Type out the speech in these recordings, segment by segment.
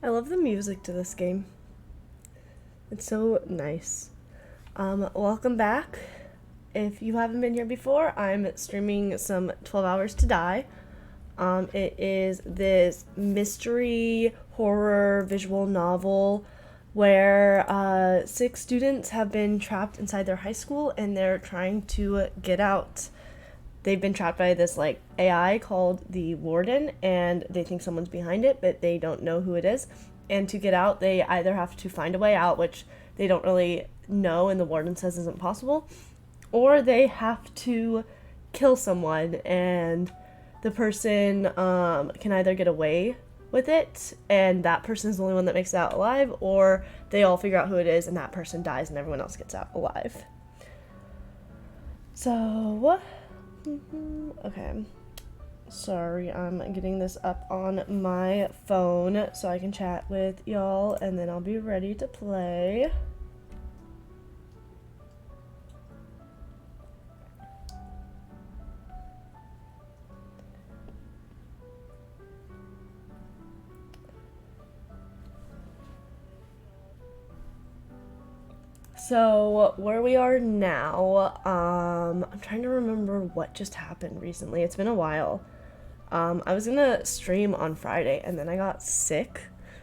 I love the music to this game. It's so nice. Welcome back. If you haven't been here before, I'm streaming some 12 Hours to Die. It is this mystery horror visual novel where 6 students have been trapped inside their high school and they're trying to get out. They've been trapped by this like AI called the Warden, and they think someone's behind it, but they don't know who it is. And to get out, they either have to find a way out, which they don't really know and the Warden says isn't possible, or they have to kill someone, and the person can either get away with it, and that person is the only one that makes it out alive, or they all figure out who it is, and that person dies, and everyone else gets out alive. So, okay. Sorry, I'm getting this up on my phone so I can chat with y'all, and then I'll be ready to play. So, where we are now, I'm trying to remember what just happened recently. It's been a while. I was gonna stream on Friday, and then I got sick,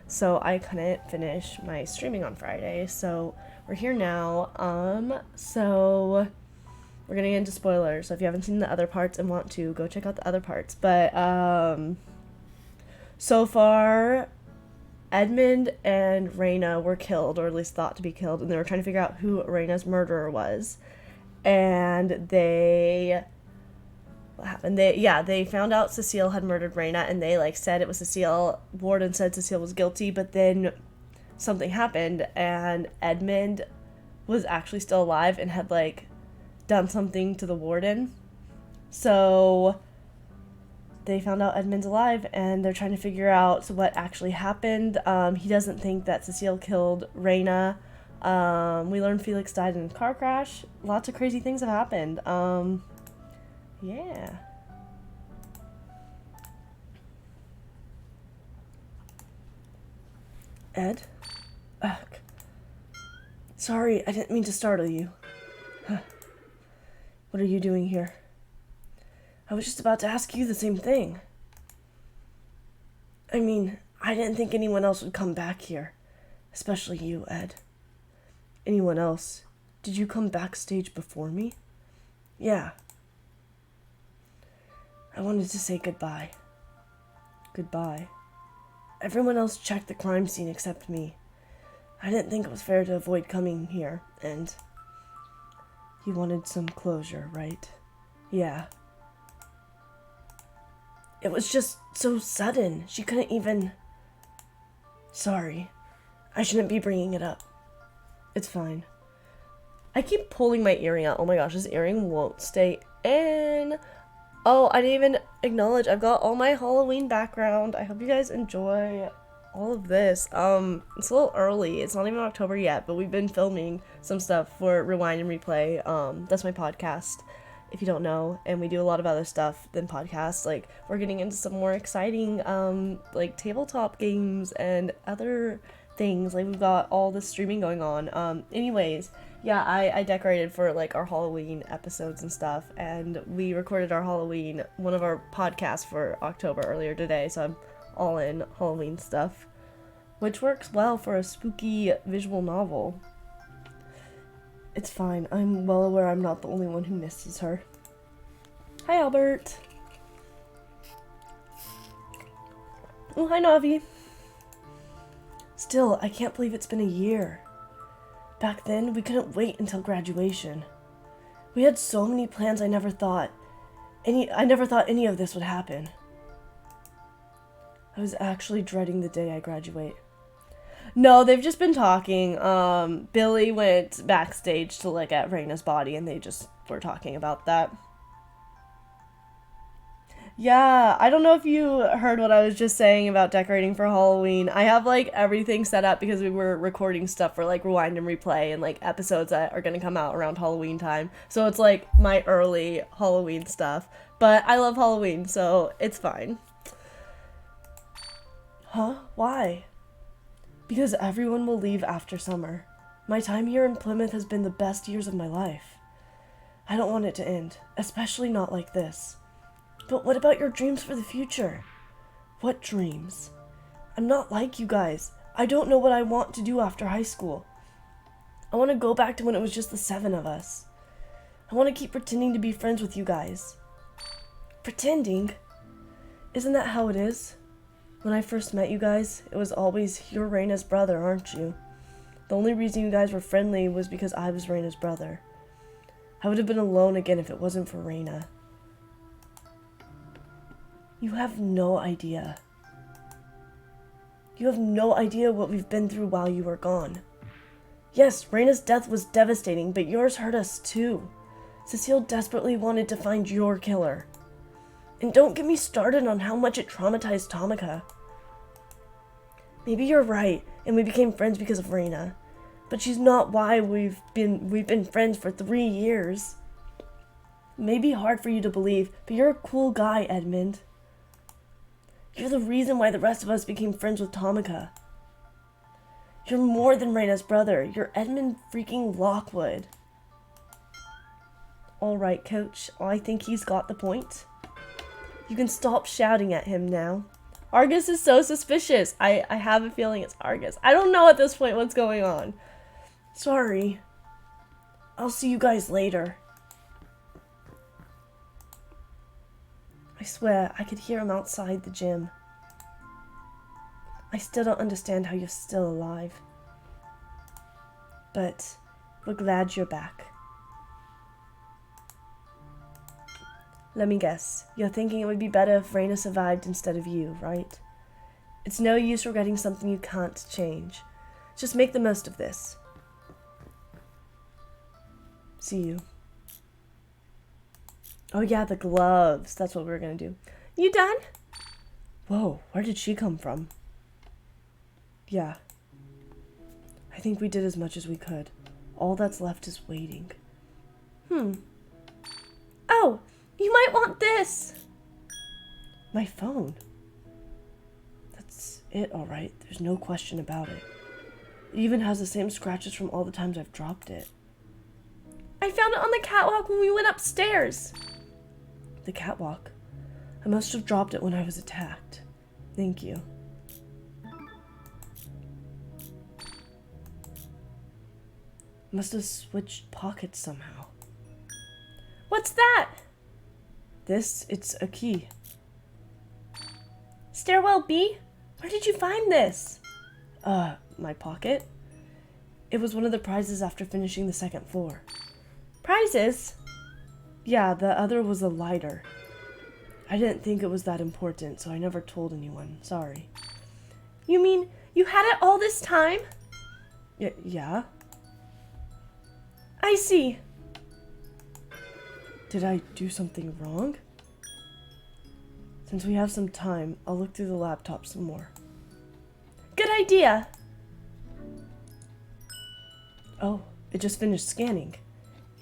so I couldn't finish my streaming on Friday. So, we're here now. So we're gonna get into spoilers. So if you haven't seen the other parts and want to, go check out the other parts. But, so far, Edmund and Raina were killed, or at least thought to be killed, and they were trying to figure out who Raina's murderer was. And what happened? They found out Cecile had murdered Raina, and they, said it was Cecile. Warden said Cecile was guilty, but then something happened, and Edmund was actually still alive and had, done something to the Warden. So they found out Edmund's alive, and they're trying to figure out what actually happened. He doesn't think that Cecile killed Raina. We learned Felix died in a car crash. Lots of crazy things have happened. Yeah. Ed? Ugh. Sorry, I didn't mean to startle you. What are you doing here? I was just about to ask you the same thing. I mean, I didn't think anyone else would come back here. Especially you, Ed. Anyone else? Did you come backstage before me? Yeah. I wanted to say goodbye. Goodbye. Everyone else checked the crime scene except me. I didn't think it was fair to avoid coming here, and you wanted some closure, right? Yeah. It was just so sudden. She couldn't even... Sorry. I shouldn't be bringing it up. It's fine. I keep pulling my earring out. Oh my gosh, this earring won't stay in. Oh, I didn't even acknowledge I've got all my Halloween background. I hope you guys enjoy all of this. It's a little early. It's not even October yet, but we've been filming some stuff for Rewind and Replay. That's my podcast, if you don't know, and we do a lot of other stuff than podcasts. We're getting into some more exciting, tabletop games and other things. We've got all this streaming going on. Anyways, yeah, I decorated for, our Halloween episodes and stuff, and we recorded our Halloween, one of our podcasts for October earlier today, so I'm all in Halloween stuff, which works well for a spooky visual novel. It's fine. I'm well aware I'm not the only one who misses her. Hi, Albert. Oh, hi, Navi. Still, I can't believe it's been a year. Back then, we couldn't wait until graduation. We had so many plans I never thought any of this would happen. I was actually dreading the day I graduate. No, they've just been talking. Billy went backstage to look at Raina's body, and they just were talking about that. Yeah, I don't know if you heard what I was just saying about decorating for Halloween. I have, everything set up because we were recording stuff for, Rewind and Replay and, episodes that are gonna come out around Halloween time. So it's, my early Halloween stuff. But I love Halloween, so it's fine. Huh? Why? Because everyone will leave after summer. My time here in Plymouth has been the best years of my life. I don't want it to end, especially not like this. But what about your dreams for the future? What dreams? I'm not like you guys. I don't know what I want to do after high school. I want to go back to when it was just the 7 of us. I want to keep pretending to be friends with you guys. Pretending? Isn't that how it is? When I first met you guys, it was always, "You're Raina's brother, aren't you?" The only reason you guys were friendly was because I was Raina's brother. I would have been alone again if it wasn't for Raina. You have no idea. You have no idea what we've been through while you were gone. Yes, Raina's death was devastating, but yours hurt us too. Cecile desperately wanted to find your killer. And don't get me started on how much it traumatized Tamika. Maybe you're right, and we became friends because of Raina. But she's not why we've been friends for 3 years. It may be hard for you to believe, but you're a cool guy, Edmund. You're the reason why the rest of us became friends with Tamika. You're more than Raina's brother. You're Edmund freaking Lockwood. Alright, Coach. I think he's got the point. You can stop shouting at him now. Argus is so suspicious. I have a feeling it's Argus. I don't know at this point what's going on. Sorry. I'll see you guys later. I swear, I could hear him outside the gym. I still don't understand how you're still alive. But we're glad you're back. Let me guess. You're thinking it would be better if Raina survived instead of you, right? It's no use regretting something you can't change. Just make the most of this. See you. Oh yeah, the gloves. That's what we were gonna do. You done? Whoa, where did she come from? Yeah. I think we did as much as we could. All that's left is waiting. Oh, you might want this. My phone. That's it, alright. There's no question about it. It even has the same scratches from all the times I've dropped it. I found it on the catwalk when we went upstairs. The catwalk? I must have dropped it when I was attacked. Thank you. Must have switched pockets somehow. What's that? It's a key. Stairwell B? Where did you find this? My pocket. It was one of the prizes after finishing the 2nd floor. Prizes? Yeah, the other was a lighter. I didn't think it was that important, so I never told anyone. Sorry. You mean you had it all this time? Yeah. I see. Did I do something wrong? Since we have some time, I'll look through the laptop some more. Good idea. Oh, it just finished scanning.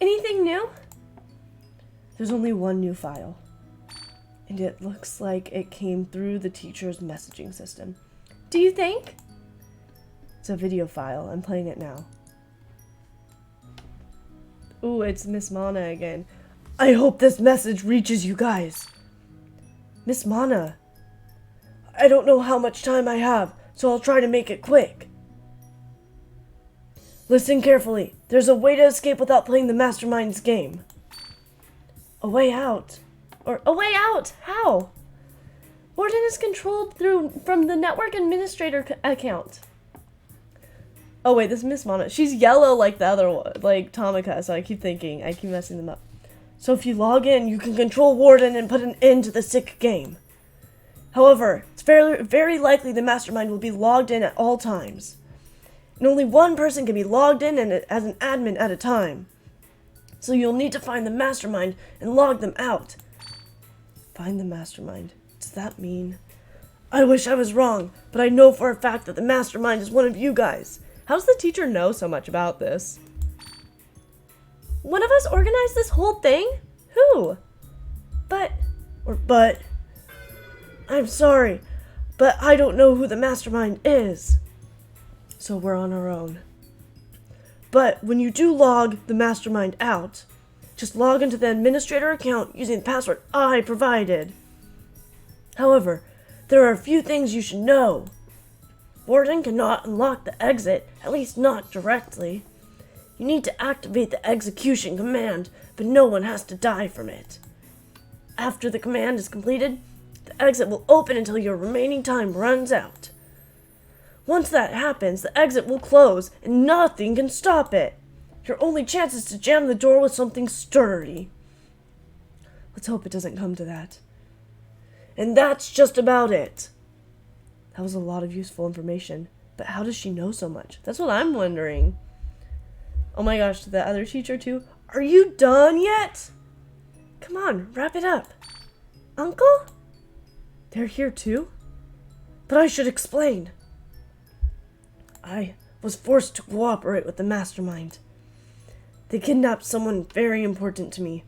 Anything new? There's only one new file. And it looks like it came through the teacher's messaging system. Do you think? It's a video file. I'm playing it now. Ooh, it's Miss Mana again. I hope this message reaches you guys. Miss Mana. I don't know how much time I have, so I'll try to make it quick. Listen carefully. There's a way to escape without playing the Mastermind's game. A way out? Or a way out? How? Warden is controlled from the network administrator account. Oh wait, this is Miss Mana. She's yellow like the other one, like Tamika, so I keep messing them up. So if you log in, you can control Warden and put an end to the sick game. However, it's very likely the Mastermind will be logged in at all times. And only one person can be logged in and as an admin at a time. So you'll need to find the Mastermind and log them out. Find the Mastermind. Does that mean? I wish I was wrong, but I know for a fact that the Mastermind is one of you guys. How does the teacher know so much about this? One of us organized this whole thing? Who? But, I'm sorry, but I don't know who the Mastermind is. So we're on our own. But when you do log the mastermind out, just log into the administrator account using the password I provided. However, there are a few things you should know. Warden cannot unlock the exit, at least not directly. You need to activate the execution command, but no one has to die from it. After the command is completed, the exit will open until your remaining time runs out. Once that happens, the exit will close and nothing can stop it. Your only chance is to jam the door with something sturdy. Let's hope it doesn't come to that. And that's just about it. That was a lot of useful information, but how does she know so much? That's what I'm wondering. Oh my gosh, the other teacher too? Are you done yet? Come on, wrap it up. Uncle? They're here too? But I should explain. I was forced to cooperate with the mastermind. They kidnapped someone very important to me.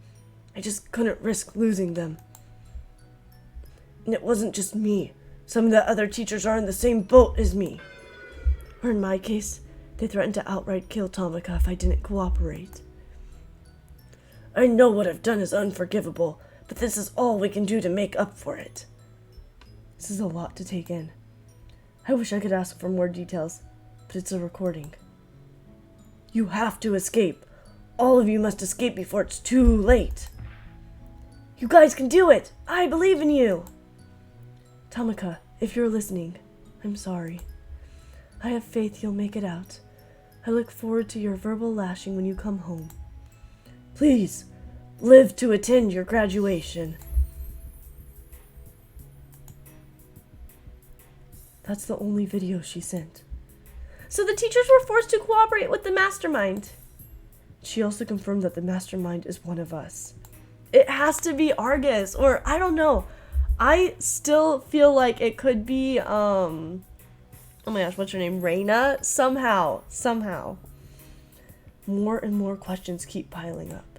I just couldn't risk losing them. And it wasn't just me. Some of the other teachers are in the same boat as me. Or in my case, they threatened to outright kill Tamika if I didn't cooperate. I know what I've done is unforgivable, but this is all we can do to make up for it. This is a lot to take in. I wish I could ask for more details, but it's a recording. You have to escape. All of you must escape before it's too late. You guys can do it! I believe in you! Tamika, if you're listening, I'm sorry. I have faith you'll make it out. I look forward to your verbal lashing when you come home. Please, live to attend your graduation. That's the only video she sent. So the teachers were forced to cooperate with the mastermind. She also confirmed that the mastermind is one of us. It has to be Argus, or I don't know. I still feel like it could be, oh my gosh, what's her name? Reina? Somehow. More and more questions keep piling up.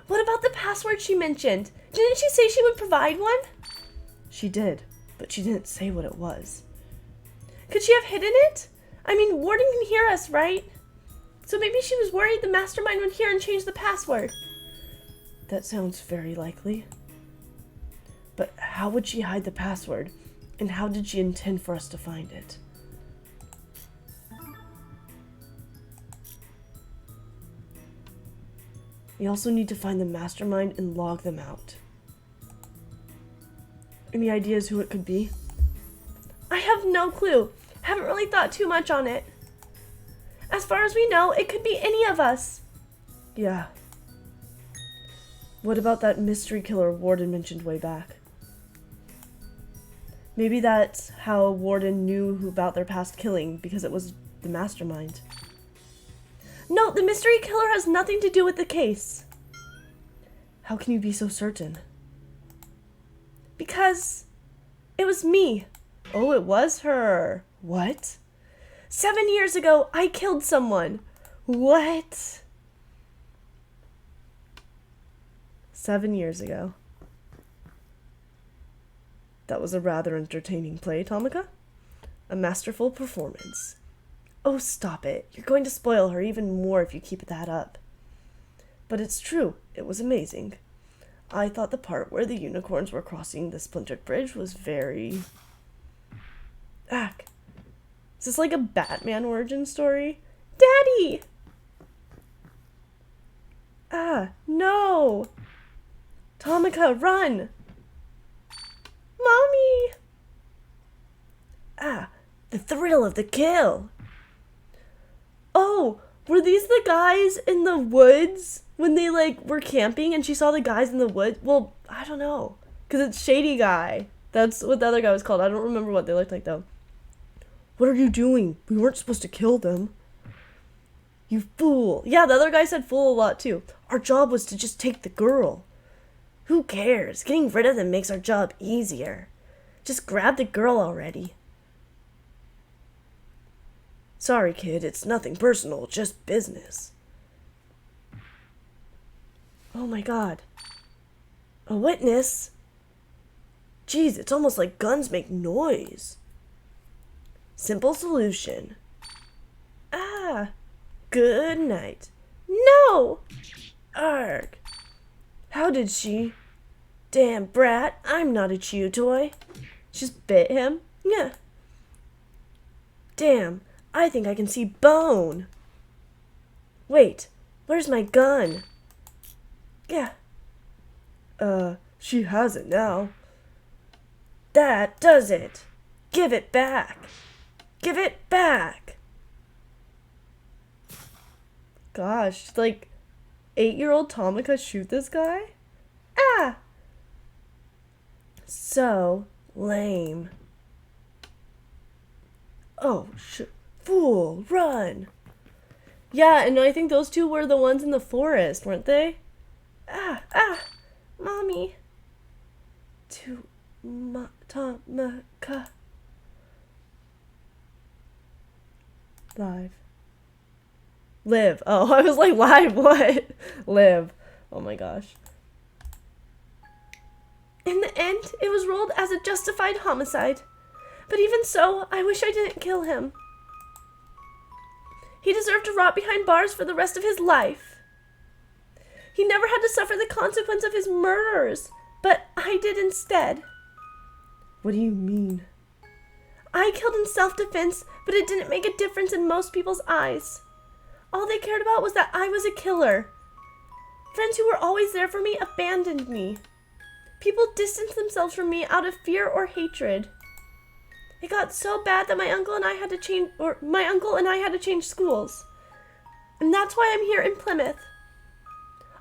What about the password she mentioned? Didn't she say she would provide one? She did, but she didn't say what it was. Could she have hidden it? I mean, Warden can hear us, right? So maybe she was worried the mastermind would hear and change the password. That sounds very likely. But how would she hide the password? And how did she intend for us to find it? We also need to find the mastermind and log them out. Any ideas who it could be? I have no clue. Haven't really thought too much on it. As far as we know, it could be any of us. Yeah. What about that mystery killer Warden mentioned way back? Maybe that's how Warden knew about their past killing, because it was the mastermind. No, the mystery killer has nothing to do with the case. How can you be so certain? Because it was me. Oh, it was her. What? 7 years ago, I killed someone. What? 7 years ago. That was a rather entertaining play, Tamika. A masterful performance. Oh, stop it. You're going to spoil her even more if you keep that up. But it's true. It was amazing. I thought the part where the unicorns were crossing the splintered bridge was very... Is this like a Batman origin story? Daddy! No! Tamika, run! Mommy! The thrill of the kill! Oh, were these the guys in the woods when they, were camping and she saw the guys in the woods? Well, I don't know. Because it's Shady Guy. That's what the other guy was called. I don't remember what they looked like, though. What are you doing? We weren't supposed to kill them. You fool. Yeah, the other guy said fool a lot, too. Our job was to just take the girl. Who cares? Getting rid of them makes our job easier. Just grab the girl already. Sorry, kid. It's nothing personal. Just business. Oh my god. A witness? Jeez, it's almost like guns make noise. Simple solution. Ah, good night. No! Arg. How did she? Damn brat, I'm not a chew toy. Just bit him? Yeah. Damn, I think I can see bone. Wait, where's my gun? Yeah. She has it now. That does it. Give it back. Give it back. Gosh, like, 8-year-old Tomika shoot this guy? Ah! So lame. Oh, fool, run. Yeah, and I think those two were the ones in the forest, weren't they? Mommy. To Tomika. Live. Oh, I was like, live what? Live. Oh my gosh. In the end, it was ruled as a justified homicide. But even so, I wish I didn't kill him. He deserved to rot behind bars for the rest of his life. He never had to suffer the consequence of his murders, but I did instead. What do you mean? I killed in self-defense, but it didn't make a difference in most people's eyes. All they cared about was that I was a killer. Friends who were always there for me abandoned me. People distanced themselves from me out of fear or hatred. It got so bad that my uncle and I had to change schools. And that's why I'm here in Plymouth.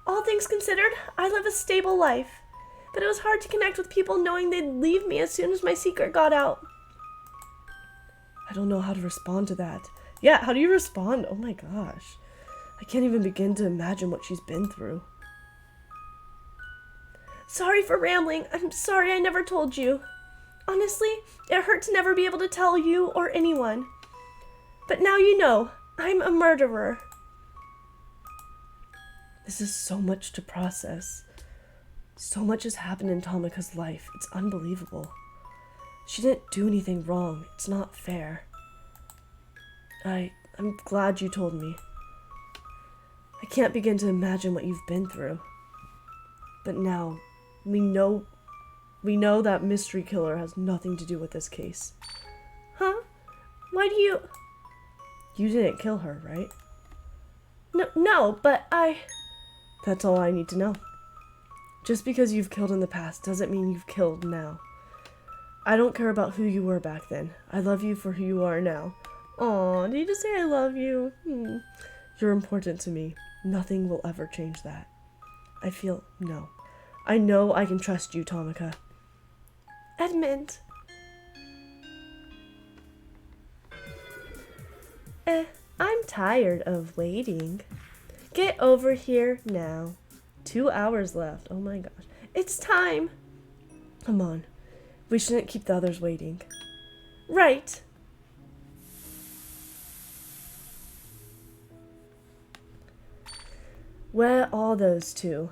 All things considered, I live a stable life. But it was hard to connect with people knowing they'd leave me as soon as my secret got out. I don't know how to respond to that. Yeah, how do you respond? Oh my gosh. I can't even begin to imagine what she's been through. Sorry for rambling. I'm sorry I never told you. Honestly, it hurt to never be able to tell you or anyone. But now you know, I'm a murderer. This is so much to process. So much has happened in Tomika's life. It's unbelievable. She didn't do anything wrong. It's not fair. I'm glad you told me. I can't begin to imagine what you've been through. But now, we know that mystery killer has nothing to do with this case. Huh? Why do you... You didn't kill her, right? No, but That's all I need to know. Just because you've killed in the past doesn't mean you've killed now. I don't care about who you were back then. I love you for who you are now. Aw, did you just say I love you? You're important to me. Nothing will ever change that. I know I can trust you, Tomika. Edmund. I'm tired of waiting. Get over here now. 2 hours left. Oh my gosh. It's time. Come on. We shouldn't keep the others waiting. Right. Where are those two?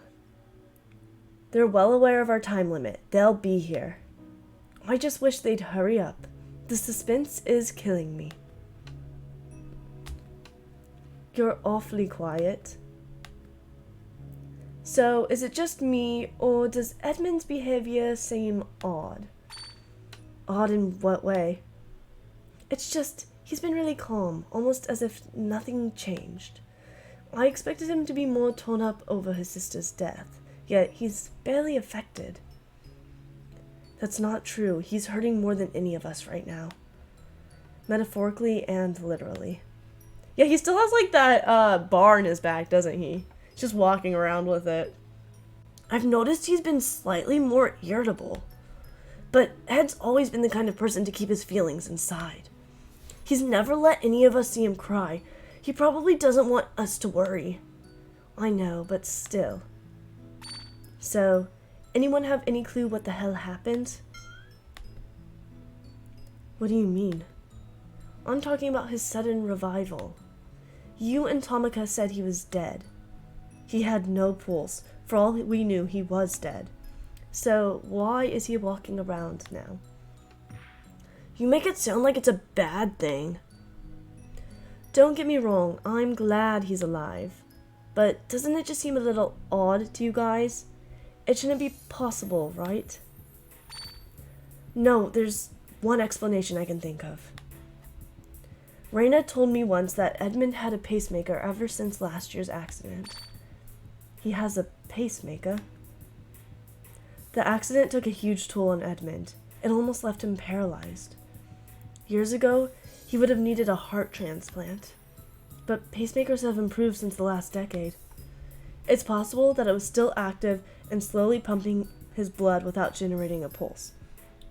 They're well aware of our time limit. They'll be here. I just wish they'd hurry up. The suspense is killing me. You're awfully quiet. So, is it just me, or does Edmund's behavior seem odd? Odd in what way? It's just, he's been really calm, almost as if nothing changed. I expected him to be more torn up over his sister's death, yet he's barely affected. That's not true. He's hurting more than any of us right now. Metaphorically and literally. Yeah, he still has like that bar in his back, doesn't he? He's just walking around with it. I've noticed he's been slightly more irritable. But Ed's always been the kind of person to keep his feelings inside. He's never let any of us see him cry. He probably doesn't want us to worry. I know, but still. So, anyone have any clue what the hell happened? What do you mean? I'm talking about his sudden revival. You and Tomika said he was dead. He had no pulse. For all we knew, he was dead. So, why is he walking around now? You make it sound like it's a bad thing. Don't get me wrong, I'm glad he's alive. But doesn't it just seem a little odd to you guys? It shouldn't be possible, right? No, there's one explanation I can think of. Raina told me once that Edmund had a pacemaker ever since last year's accident. He has a pacemaker? The accident took a huge toll on Edmund. It almost left him paralyzed. Years ago, he would have needed a heart transplant. But pacemakers have improved since the last decade. It's possible that it was still active and slowly pumping his blood without generating a pulse.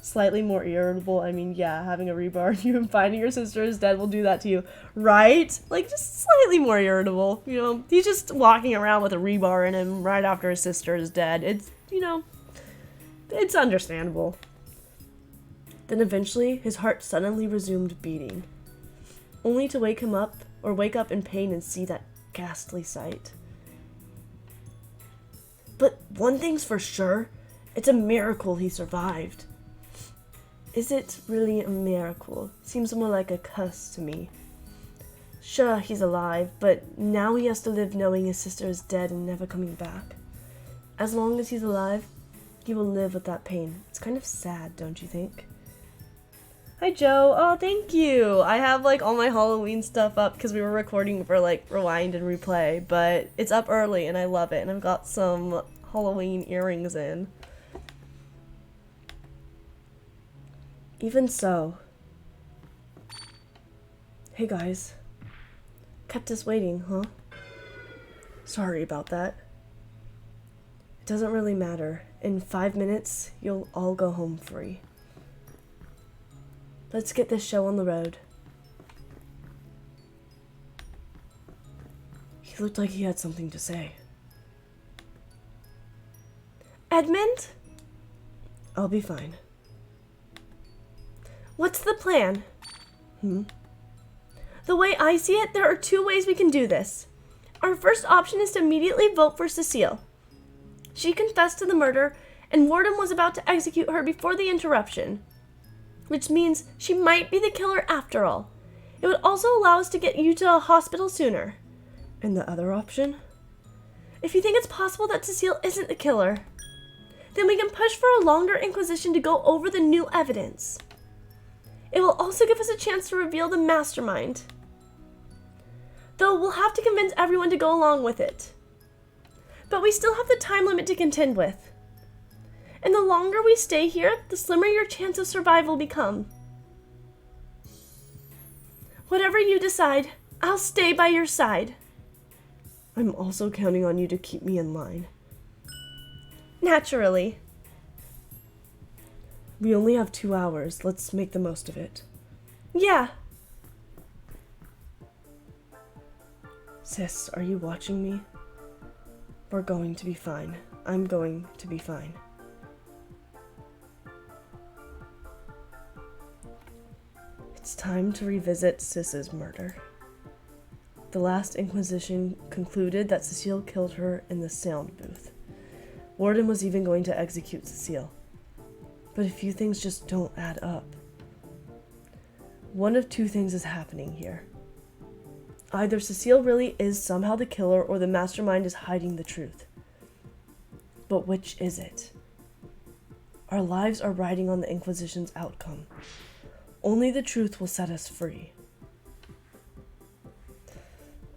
Slightly more irritable, I mean, yeah, having a rebar, you and finding your sister is dead will do that to you, right? Like, just slightly more irritable, you know? He's just walking around with a rebar in him right after his sister is dead. It's, you know, it's understandable. Then eventually, his heart suddenly resumed beating, only to wake up in pain and see that ghastly sight. But one thing's for sure, it's a miracle he survived. Is it really a miracle? Seems more like a curse to me. Sure, he's alive, but now he has to live knowing his sister is dead and never coming back. As long as he's alive, he will live with that pain. It's kind of sad, don't you think? Hi, Joe. Oh, thank you. I have, like, all my Halloween stuff up because we were recording for, like, Rewind and Replay, but it's up early and I love it, and I've got some Halloween earrings in. Even so. Hey, guys. Kept us waiting, huh? Sorry about that. It doesn't really matter. In 5 minutes, you'll all go home free. Let's get this show on the road. He looked like he had something to say. Edmund? I'll be fine. What's the plan? The way I see it, there are 2 ways we can do this. Our first option is to immediately vote for Cecile. She confessed to the murder, and Warden was about to execute her before the interruption. Which means she might be the killer after all. It would also allow us to get you to a hospital sooner. And the other option? If you think it's possible that Cecile isn't the killer, then we can push for a longer inquisition to go over the new evidence. It will also give us a chance to reveal the mastermind. Though we'll have to convince everyone to go along with it. But we still have the time limit to contend with. And the longer we stay here, the slimmer your chance of survival become. Whatever you decide, I'll stay by your side. I'm also counting on you to keep me in line. Naturally. We only have 2 hours. Let's make the most of it. Yeah. Sis, are you watching me? We're going to be fine. I'm going to be fine. It's time to revisit Sis's murder. The last inquisition concluded that Cecile killed her in the sound booth. Warden was even going to execute Cecile. But a few things just don't add up. One of 2 things is happening here. Either Cecile really is somehow the killer, or the mastermind is hiding the truth. But which is it? Our lives are riding on the Inquisition's outcome. Only the truth will set us free.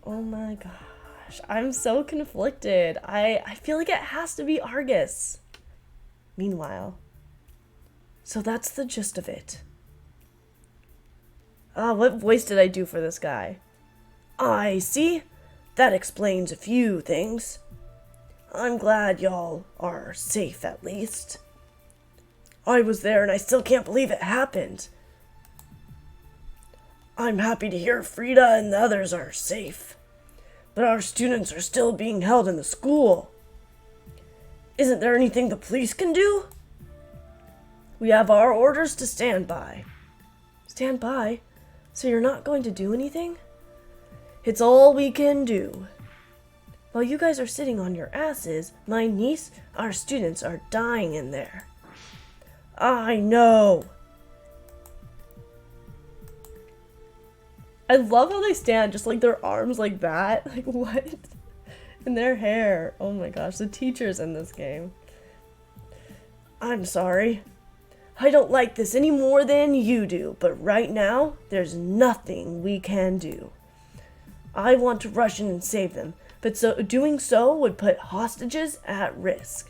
Oh my gosh, I'm so conflicted. I feel like it has to be Argus. Meanwhile, so that's the gist of it. What voice did I do for this guy? I see. That explains a few things. I'm glad y'all are safe at least. I was there and I still can't believe it happened. I'm happy to hear Frida and the others are safe. But our students are still being held in the school. Isn't there anything the police can do? We have our orders to stand by. Stand by? So you're not going to do anything? It's all we can do. While you guys are sitting on your asses, my niece, our students are dying in there. I know. I love how they stand, just like their arms like that. Like, what? And their hair. Oh my gosh, the teachers in this game. I'm sorry. I don't like this any more than you do, but right now, there's nothing we can do. I want to rush in and save them, but doing so would put hostages at risk.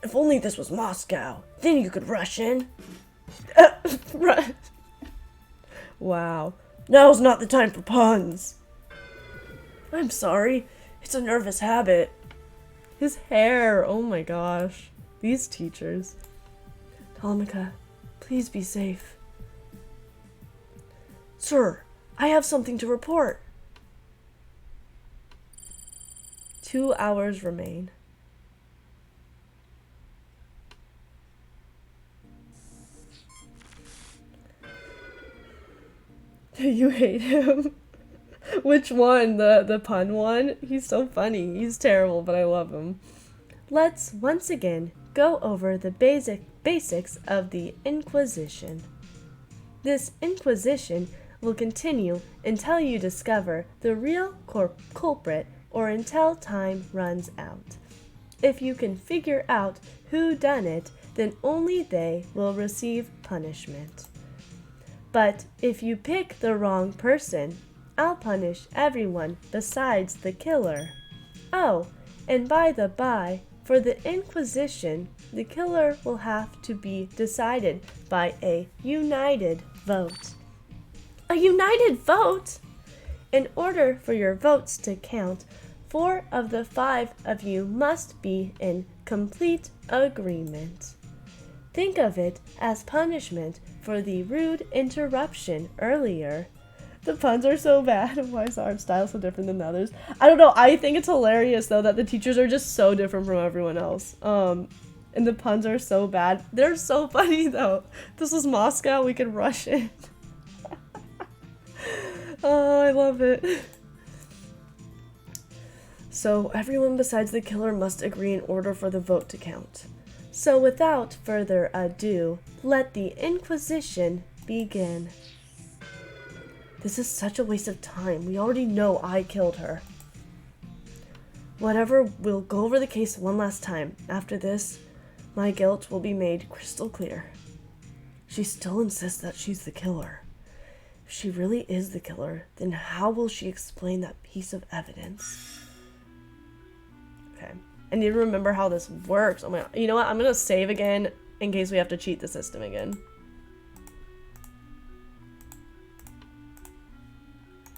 If only this was Moscow, then you could rush in. Right. Wow. Now's not the time for puns. I'm sorry. It's a nervous habit. His hair. Oh my gosh. These teachers. Tamika, please be safe. Sir, I have something to report. 2 hours remain. You hate him? Which one? The pun one? He's so funny. He's terrible, but I love him. Let's once again go over the basics of the Inquisition. This Inquisition will continue until you discover the real culprit or until time runs out. If you can figure out who done it, then only they will receive punishment. But if you pick the wrong person, I'll punish everyone besides the killer. Oh, and by the by, for the Inquisition, the killer will have to be decided by a united vote. A united vote? In order for your votes to count, 4 of the 5 of you must be in complete agreement. Think of it as punishment for the rude interruption earlier. The puns are so bad. Why is the art style so different than the others? I don't know. I think it's hilarious, though, that the teachers are just so different from everyone else. And the puns are so bad. They're so funny, though. This was Moscow. We could rush in. Oh, I love it. So, everyone besides the killer must agree in order for the vote to count. So, without further ado, let the Inquisition begin. This is such a waste of time. We already know I killed her. Whatever, we'll go over the case one last time. After this, my guilt will be made crystal clear. She still insists that she's the killer. If she really is the killer, then how will she explain that piece of evidence? Okay. I need to remember how this works. Oh my god. You know what? I'm going to save again in case we have to cheat the system again.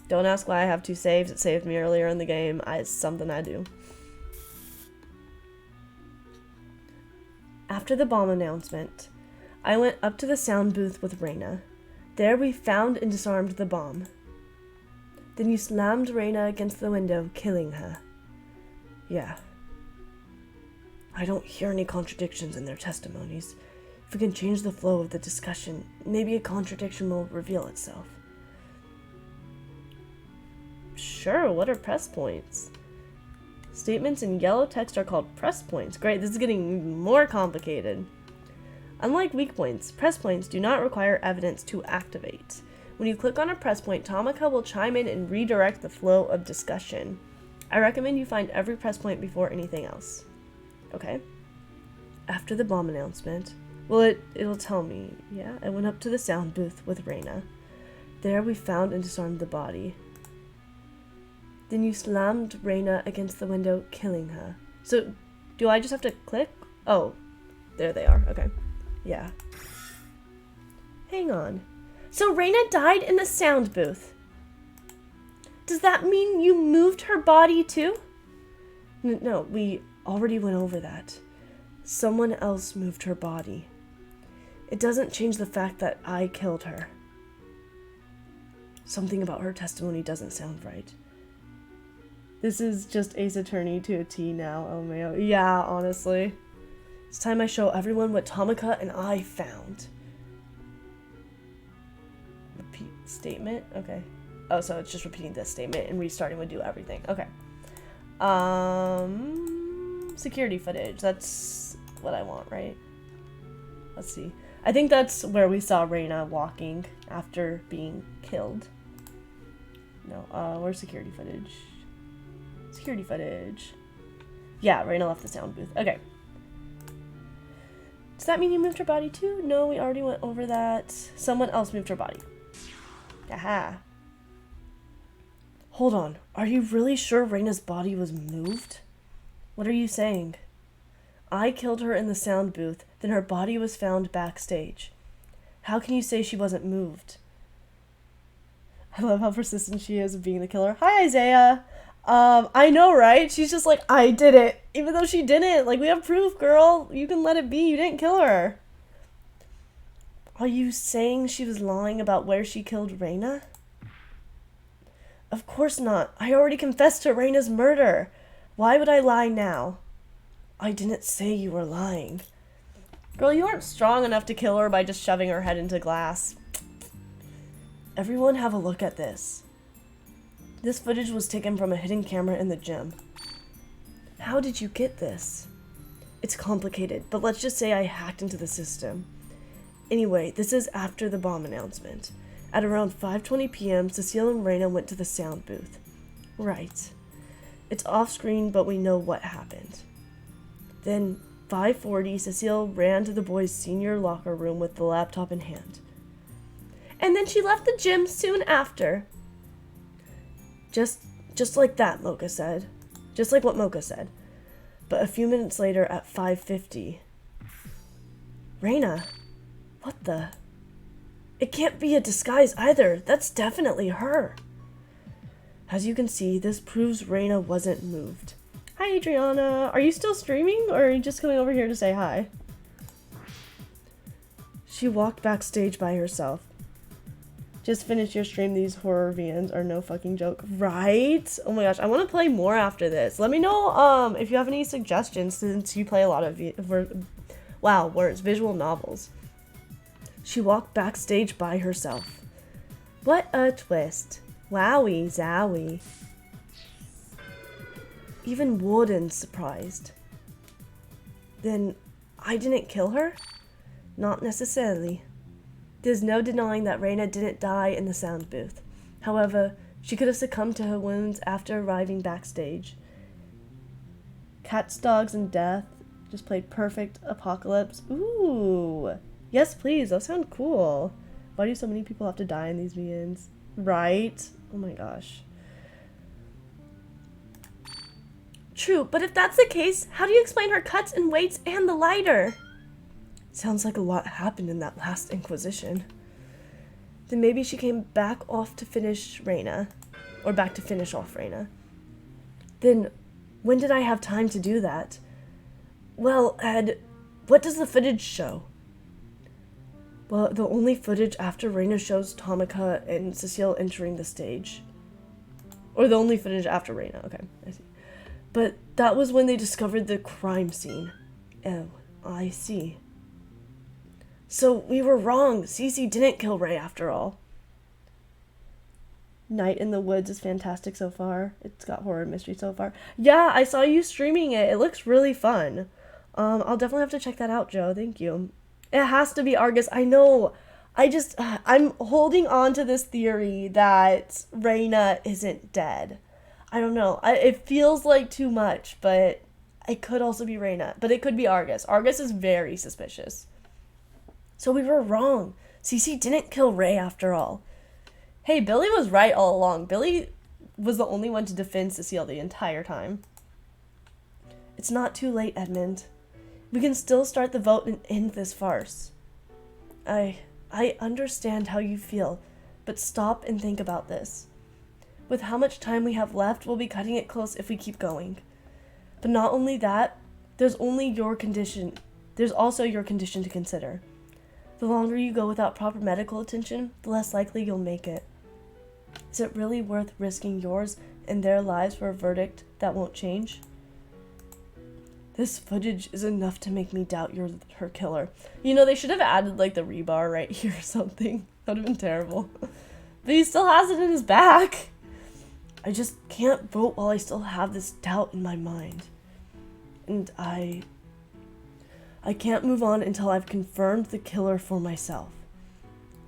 Don't ask why I have 2 saves. It saved me earlier in the game. It's something I do. After the bomb announcement, I went up to the sound booth with Reyna. There we found and disarmed the bomb. Then you slammed Reyna against the window, killing her. Yeah. I don't hear any contradictions in their testimonies. If we can change the flow of the discussion, maybe a contradiction will reveal itself. Sure, what are press points? Statements in yellow text are called press points. Great, this is getting even more complicated. Unlike weak points, press points do not require evidence to activate. When you click on a press point, Tamika will chime in and redirect the flow of discussion. I recommend you find every press point before anything else. Okay. After the bomb announcement, well, it'll tell me. Yeah, I went up to the sound booth with Reyna. There we found and disarmed the body. Then you slammed Reyna against the window, killing her. So, do I just have to click? Oh, there they are. Okay. Yeah. Hang on. So Reyna died in the sound booth. Does that mean you moved her body too? No, we already went over that. Someone else moved her body. It doesn't change the fact that I killed her. Something about her testimony doesn't sound right. This is just Ace Attorney to a T now, oh man. Yeah, honestly. It's time I show everyone what Tamika and I found. Repeat statement? Okay. Oh, so it's just repeating this statement and restarting would do everything. Okay. Security footage. That's what I want, right? Let's see. I think that's where we saw Reina walking after being killed. No, where's security footage? Security footage. Yeah, Reina left the sound booth. Okay. Does that mean you moved her body too? No, we already went over that. Someone else moved her body. Aha. Hold on. Are you really sure Reina's body was moved? What are you saying? I killed her in the sound booth, then her body was found backstage. How can you say she wasn't moved? I love how persistent she is of being the killer. Hi, Isaiah. I know, right? She's just like, I did it. Even though she didn't. Like, we have proof, girl. You can let it be. You didn't kill her. Are you saying she was lying about where she killed Reina? Of course not. I already confessed to Reina's murder. Why would I lie now? I didn't say you were lying. Girl, you aren't strong enough to kill her by just shoving her head into glass. Everyone have a look at this. This footage was taken from a hidden camera in the gym. How did you get this? It's complicated, but let's just say I hacked into the system. Anyway, this is after the bomb announcement. At around 5:20 p.m., Cecile and Reina went to the sound booth. Right. It's off screen, but we know what happened. Then, 5:40, Cecile ran to the boys' senior locker room with the laptop in hand. And then she left the gym soon after. Just like that, Mocha said. Just like what Mocha said. But a few minutes later at 5:50. Reina, what the? It can't be a disguise either. That's definitely her. As you can see, this proves Reina wasn't moved. Hi, Adriana. Are you still streaming, or are you just coming over here to say hi? She walked backstage by herself. Just finished your stream. These horror VNs are no fucking joke. Right? Oh my gosh. I want to play more after this. Let me know if you have any suggestions, since you play a lot of visual novels. She walked backstage by herself. What a twist. Wowie zowie. Even Warden's surprised. Then I didn't kill her? Not necessarily. There's no denying that Reina didn't die in the sound booth. However, she could have succumbed to her wounds after arriving backstage. Cats, Dogs, and Death just played Perfect Apocalypse. Ooh. Yes, please. That sounds cool. Why do so many people have to die in these VNs? Right? Oh my gosh. True, but if that's the case, how do you explain her cuts and weights and the lighter? Sounds like a lot happened in that last Inquisition. Then maybe she came back off to finish Reina. Or back to finish off Reina. Then, when did I have time to do that? Well, Ed, what does the footage show? Well, the only footage after Reina shows Tomika and Cecile entering the stage. Or the only footage after Reina. Okay, I see. But that was when they discovered the crime scene. Oh, I see. So we were wrong. Cece didn't kill Ray after all. Night in the Woods is fantastic so far. It's got horror mystery so far. Yeah, I saw you streaming it. It looks really fun. I'll definitely have to check that out, Joe. Thank you. It has to be Argus. I know. I'm holding on to this theory that Reina isn't dead. I don't know. It feels like too much, but it could also be Reina. But it could be Argus. Argus is very suspicious. So we were wrong. Cece didn't kill Ray after all. Hey, Billy was right all along. Billy was the only one to defend Cecile the entire time. It's not too late, Edmund. We can still start the vote and end this farce. I understand how you feel, but stop and think about this. With how much time we have left, we'll be cutting it close if we keep going. But not only that, there's also your condition to consider. The longer you go without proper medical attention, the less likely you'll make it. Is it really worth risking yours and their lives for a verdict that won't change? This footage is enough to make me doubt you're her killer. You know, they should have added, like, the rebar right here or something. That would have been terrible. But he still has it in his back. I just can't vote while I still have this doubt in my mind. And I I can't move on until I've confirmed the killer for myself.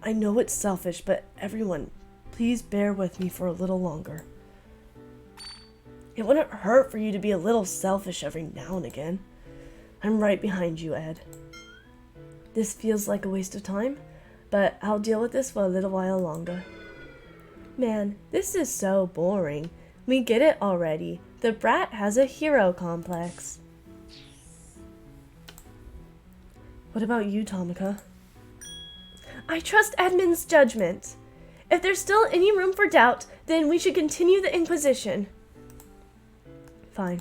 I know it's selfish, but everyone, please bear with me for a little longer. It wouldn't hurt for you to be a little selfish every now and again. I'm right behind you, Ed. This feels like a waste of time, but I'll deal with this for a little while longer. Man, this is so boring. We get it already. The brat has a hero complex. What about you, Tomika? I trust Edmund's judgment. If there's still any room for doubt, then we should continue the Inquisition. Fine.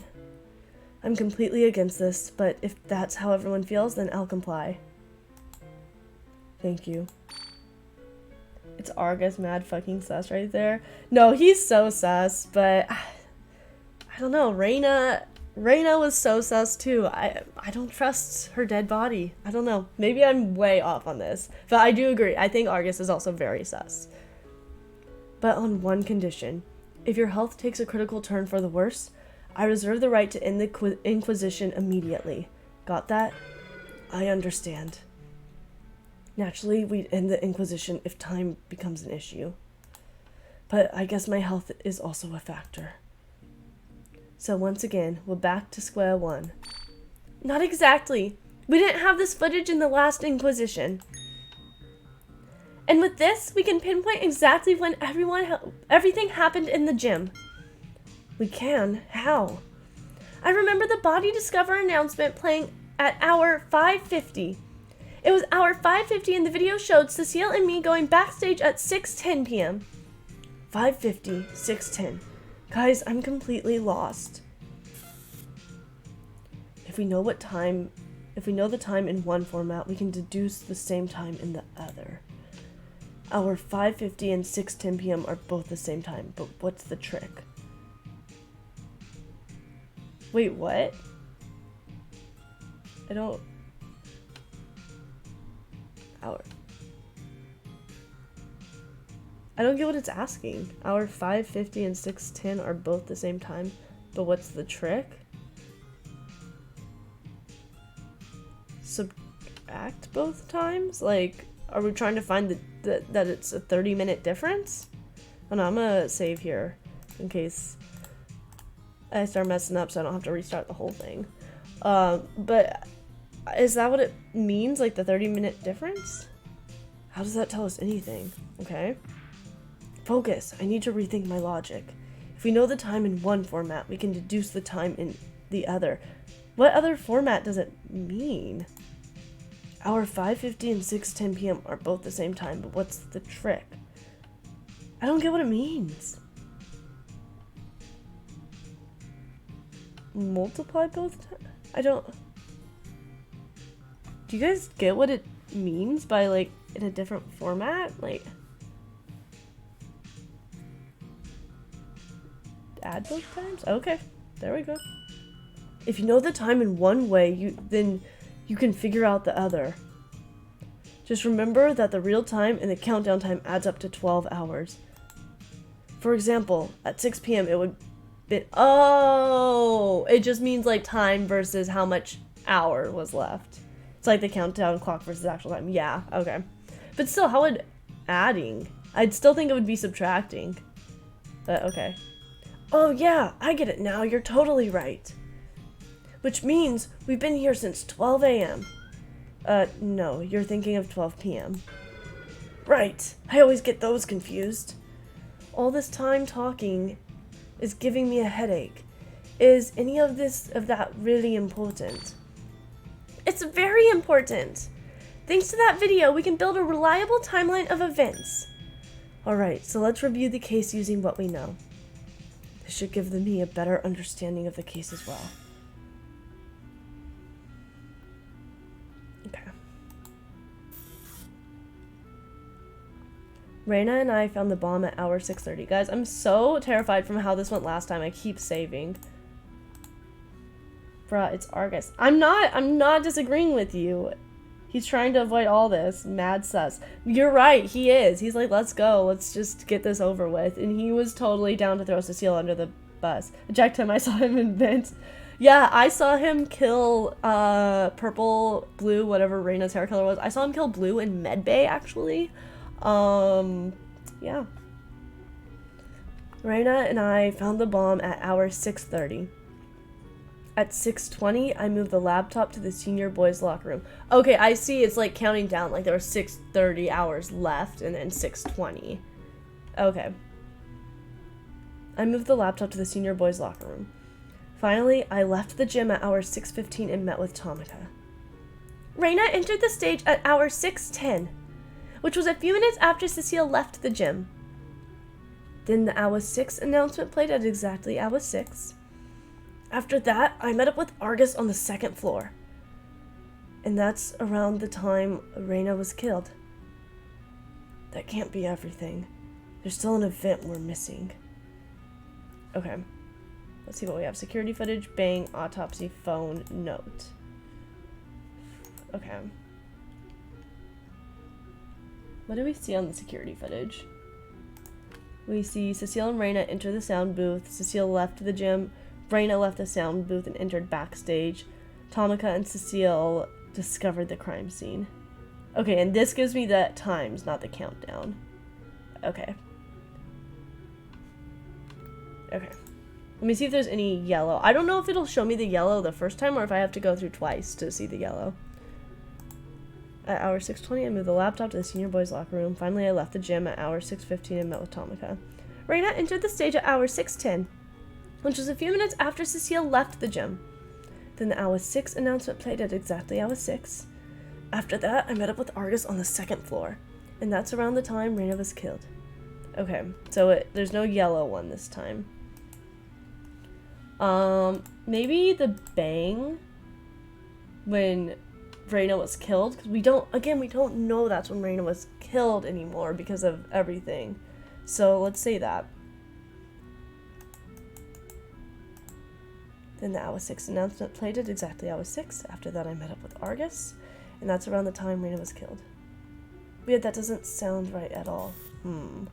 I'm completely against this, but if that's how everyone feels, then I'll comply. Thank you. It's Argus mad fucking sus right there. No, he's so sus, but I don't know. Reyna was so sus too. I don't trust her dead body. I don't know. Maybe I'm way off on this, but I do agree. I think Argus is also very sus. But on one condition. If your health takes a critical turn for the worse, I reserve the right to end the Inquisition immediately. Got that? I understand. Naturally, we'd end the Inquisition if time becomes an issue. But I guess my health is also a factor. So once again, we're back to square one. Not exactly. We didn't have this footage in the last Inquisition. And with this, we can pinpoint exactly when everything happened in the gym. We can? How? I remember the Body Discover announcement playing at hour 5:50. It was hour 5:50 and the video showed Cecile and me going backstage at 6:10 p.m. 5:50, 6:10. Guys, I'm completely lost. If we know the time in one format, we can deduce the same time in the other. Hour 5:50 and 6:10 p.m. are both the same time, but what's the trick? Wait, what? I don't... I don't get what it's asking. Hour 5:50 and 6:10 are both the same time, but what's the trick? Subtract both times? Like, are we trying to find that it's a 30-minute difference? Oh no, I'm gonna save here in case I start messing up so I don't have to restart the whole thing. But is that what it means, like the 30-minute difference? How does that tell us anything? Okay. Focus. I need to rethink my logic. If we know the time in one format, we can deduce the time in the other. What other format does it mean? Hour 5:50 and 6:10 p.m. are both the same time, but what's the trick? I don't get what it means. Multiply both times? I don't... Do you guys get what it means by, like, in a different format? Like... Add both times? Okay, there we go. If you know the time in one way, then you can figure out the other. Just remember that the real time and the countdown time adds up to 12 hours. For example, at 6 p.m. it would be... Oh! It just means like time versus how much hour was left. It's like the countdown clock versus actual time. Yeah, okay. But still, how would adding? I'd still think it would be subtracting. But okay. Oh yeah, I get it now. You're totally right. Which means we've been here since 12 a.m. No, you're thinking of 12 p.m. Right, I always get those confused. All this time talking is giving me a headache. Is any of that really important? It's very important. Thanks to that video, we can build a reliable timeline of events. Alright, so let's review the case using what we know. This should give me a better understanding of the case as well. Okay. Reyna and I found the bomb at hour 6:30. Guys, I'm so terrified from how this went last time. I keep saving. Bruh, it's Argus. I'm not disagreeing with you. He's trying to avoid all this. Mad sus. You're right, he is. He's like, let's go. Let's just get this over with. And he was totally down to throw Cecile under the bus. Eject him. I saw him in vent. Yeah, I saw him kill purple, blue, whatever Reina's hair color was. I saw him kill blue in medbay actually. Yeah. Reina and I found the bomb at hour 6:30. At 6:20, I moved the laptop to the senior boys' locker room. Okay, I see. It's like counting down. Like there were 6:30 hours left and then 6:20. Okay. I moved the laptop to the senior boys' locker room. Finally, I left the gym at hour 6:15 and met with Tamika. Reina entered the stage at hour 6:10, which was a few minutes after Cecile left the gym. Then the hour 6 announcement played at exactly hour 6. After that, I met up with Argus on the second floor. And that's around the time Reina was killed. That can't be everything. There's still an event we're missing. Okay. Let's see what we have. Security footage, bang, autopsy, phone, note. Okay. What do we see on the security footage? We see Cecile and Reina enter the sound booth. Cecile left the gym. Reina left the sound booth and entered backstage. Tamika and Cecile discovered the crime scene. Okay, and this gives me the times, not the countdown. Okay. Okay. Let me see if there's any yellow. I don't know if it'll show me the yellow the first time or if I have to go through twice to see the yellow. At hour 6:20, I moved the laptop to the senior boys' locker room. Finally, I left the gym at hour 6:15 and met with Tamika. Reina entered the stage at hour 6:10, which was a few minutes after Cecile left the gym. Then the hour 6 announcement played at exactly hour 6. After that, I met up with Argus on the second floor, and that's around the time Reina was killed. Okay, so there's no yellow one this time. Maybe the bang when Reina was killed, because we don't know that's when Reina was killed anymore because of everything. So let's say that. Then the hour 6 announcement played at exactly hour 6. After that, I met up with Argus, and that's around the time Reina was killed. Weird, that doesn't sound right at all. I'm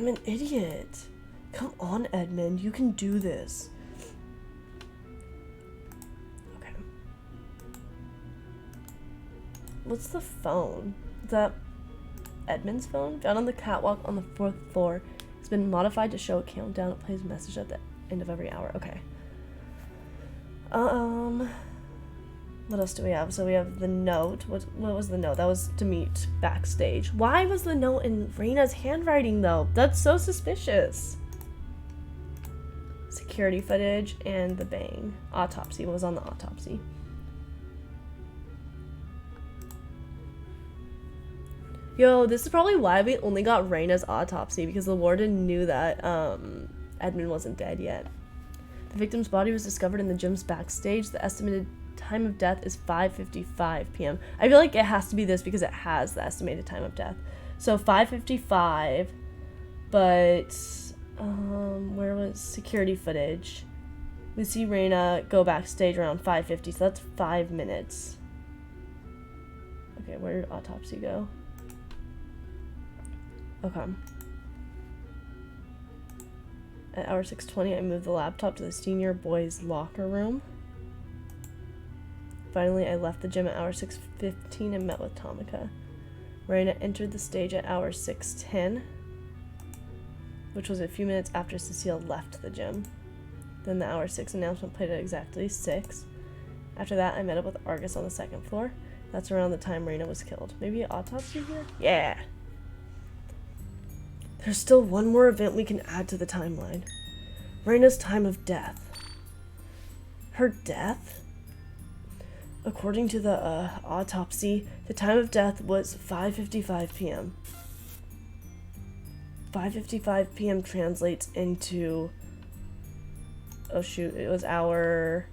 an idiot. Come on, Edmund, you can do this. Okay. What's the phone? Is that Edmund's phone? Found on the catwalk on the 4th floor. It's been modified to show a countdown. It plays a message at the end of every hour. Okay. What else do we have? So we have the note. What was the note? That was to meet backstage. Why was the note in Reina's handwriting, though? That's so suspicious. Security footage and the bang. Autopsy. What was on the autopsy? Yo, this is probably why we only got Reina's autopsy, because the warden knew that Edmund wasn't dead yet. The victim's body was discovered in the gym's backstage. The estimated time of death is 5:55 p.m. I feel like it has to be this because it has the estimated time of death. So 5:55, but where was security footage? We see Reina go backstage around 5:50, so that's 5 minutes. Okay, where did autopsy go? Okay. At hour 6:20, I moved the laptop to the senior boys' locker room. Finally, I left the gym at hour 6:15 and met with Tamika. Reina entered the stage at hour 6:10, which was a few minutes after Cecile left the gym. Then the hour 6 announcement played at exactly 6. After that, I met up with Argus on the second floor. That's around the time Reina was killed. Maybe an autopsy here? Yeah! There's still one more event we can add to the timeline. Reina's time of death. Her death? According to the autopsy, the time of death was 5:55 p.m. 5:55 p.m. translates into... Oh shoot, it was our...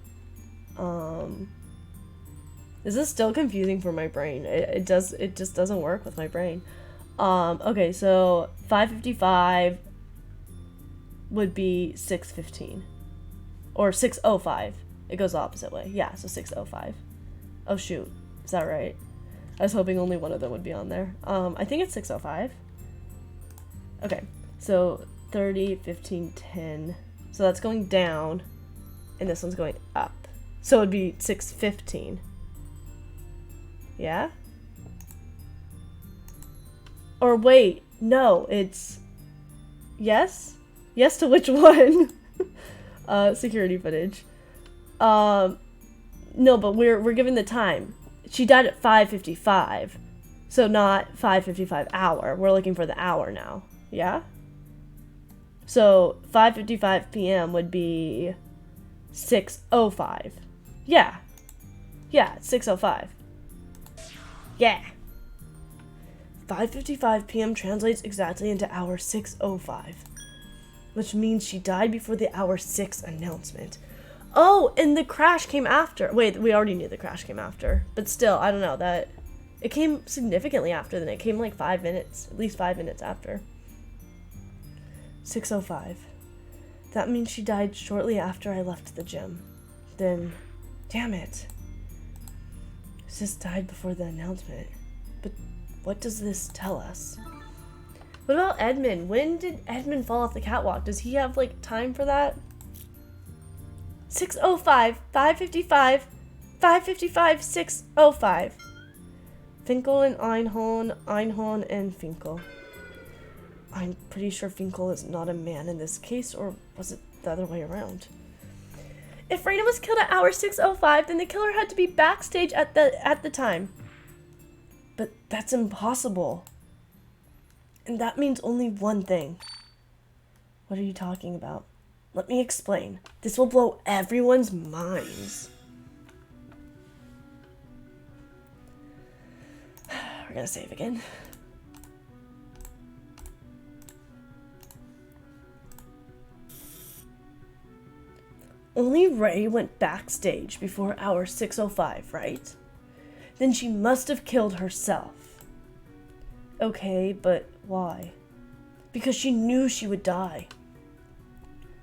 This is still confusing for my brain. It just doesn't work with my brain. Okay, so 5:55 would be 6:15. Or 6:05. It goes the opposite way. Yeah, so 6:05. Oh shoot, is that right? I was hoping only one of them would be on there. I think it's 6:05. Okay, so 30, 15, 10. So that's going down. and this one's going up. So it'd be 6:15. Yeah? Or wait, no, it's... Yes? Yes to which one? Security footage. No, but we're given the time. She died at 5:55. So not 5:55 hour. We're looking for the hour now. Yeah? So 5:55 p.m. would be 6:05. Yeah. Yeah, 6:05. Yeah. 5:55 p.m. translates exactly into hour 6:05. Which means she died before the hour 6 announcement. Oh, and the crash came after. Wait, we already knew the crash came after. But still, I don't know. That it came significantly after then. It came like 5 minutes. At least 5 minutes after. 6:05. That means she died shortly after I left the gym. Then, damn it. Sis died before the announcement. But what does this tell us? What about Edmund? When did Edmund fall off the catwalk? Does he have, like, time for that? 6:05, 5:55, 5:55, 6:05. Finkel and Einhorn and Finkel. I'm pretty sure Finkel is not a man in this case, or was it the other way around? If Raina was killed at hour 6:05, then the killer had to be backstage at the time. But that's impossible. And that means only one thing. What are you talking about? Let me explain. This will blow everyone's minds. We're gonna save again. Only Ray went backstage before hour 6:05, right? Then she must have killed herself. Okay, but why? Because she knew she would die.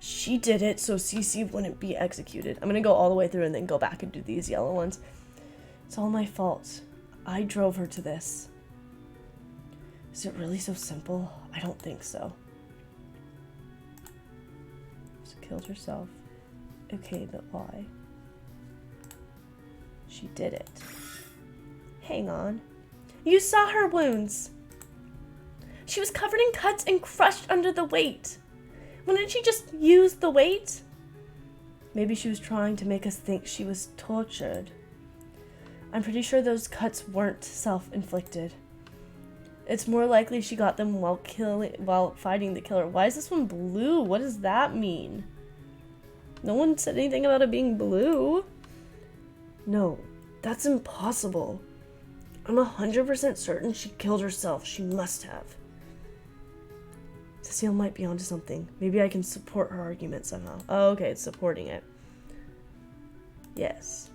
She did it so Cece wouldn't be executed. I'm gonna go all the way through and then go back and do these yellow ones. It's all my fault. I drove her to this. Is it really so simple? I don't think so. She killed herself. Okay, but why? She did it. Hang on. You saw her wounds. She was covered in cuts and crushed under the weight. Wouldn't she just use the weight? Maybe she was trying to make us think she was tortured. I'm pretty sure those cuts weren't self-inflicted. It's more likely she got them while fighting the killer. Why is this one blue? What does that mean? No one said anything about it being blue. No, that's impossible. I'm 100% certain she killed herself. She must have. Cecile might be onto something. Maybe I can support her argument somehow. Oh, okay, it's supporting it. Yes.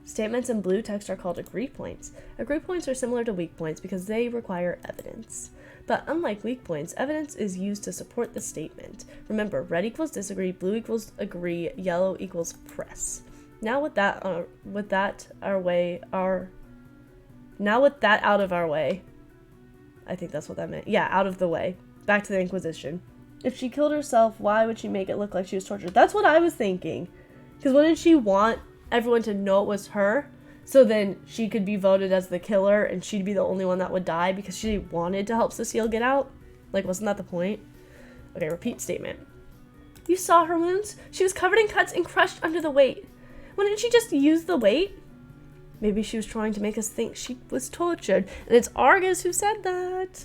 Statements in blue text are called agree points. Agree points are similar to weak points because they require evidence. But unlike weak points, evidence is used to support the statement. Remember, red equals disagree, blue equals agree, yellow equals press. Now with that out of our way, I think that's what that meant. Yeah, out of the way. Back to the Inquisition. If she killed herself, why would she make it look like she was tortured? That's what I was thinking. Because wouldn't she want everyone to know it was her? So then she could be voted as the killer and she'd be the only one that would die because she wanted to help Cecile get out? Like, wasn't that the point? Okay, repeat statement. You saw her wounds? She was covered in cuts and crushed under the weight. Wouldn't she just use the weight? Maybe she was trying to make us think she was tortured. And it's Argus who said that.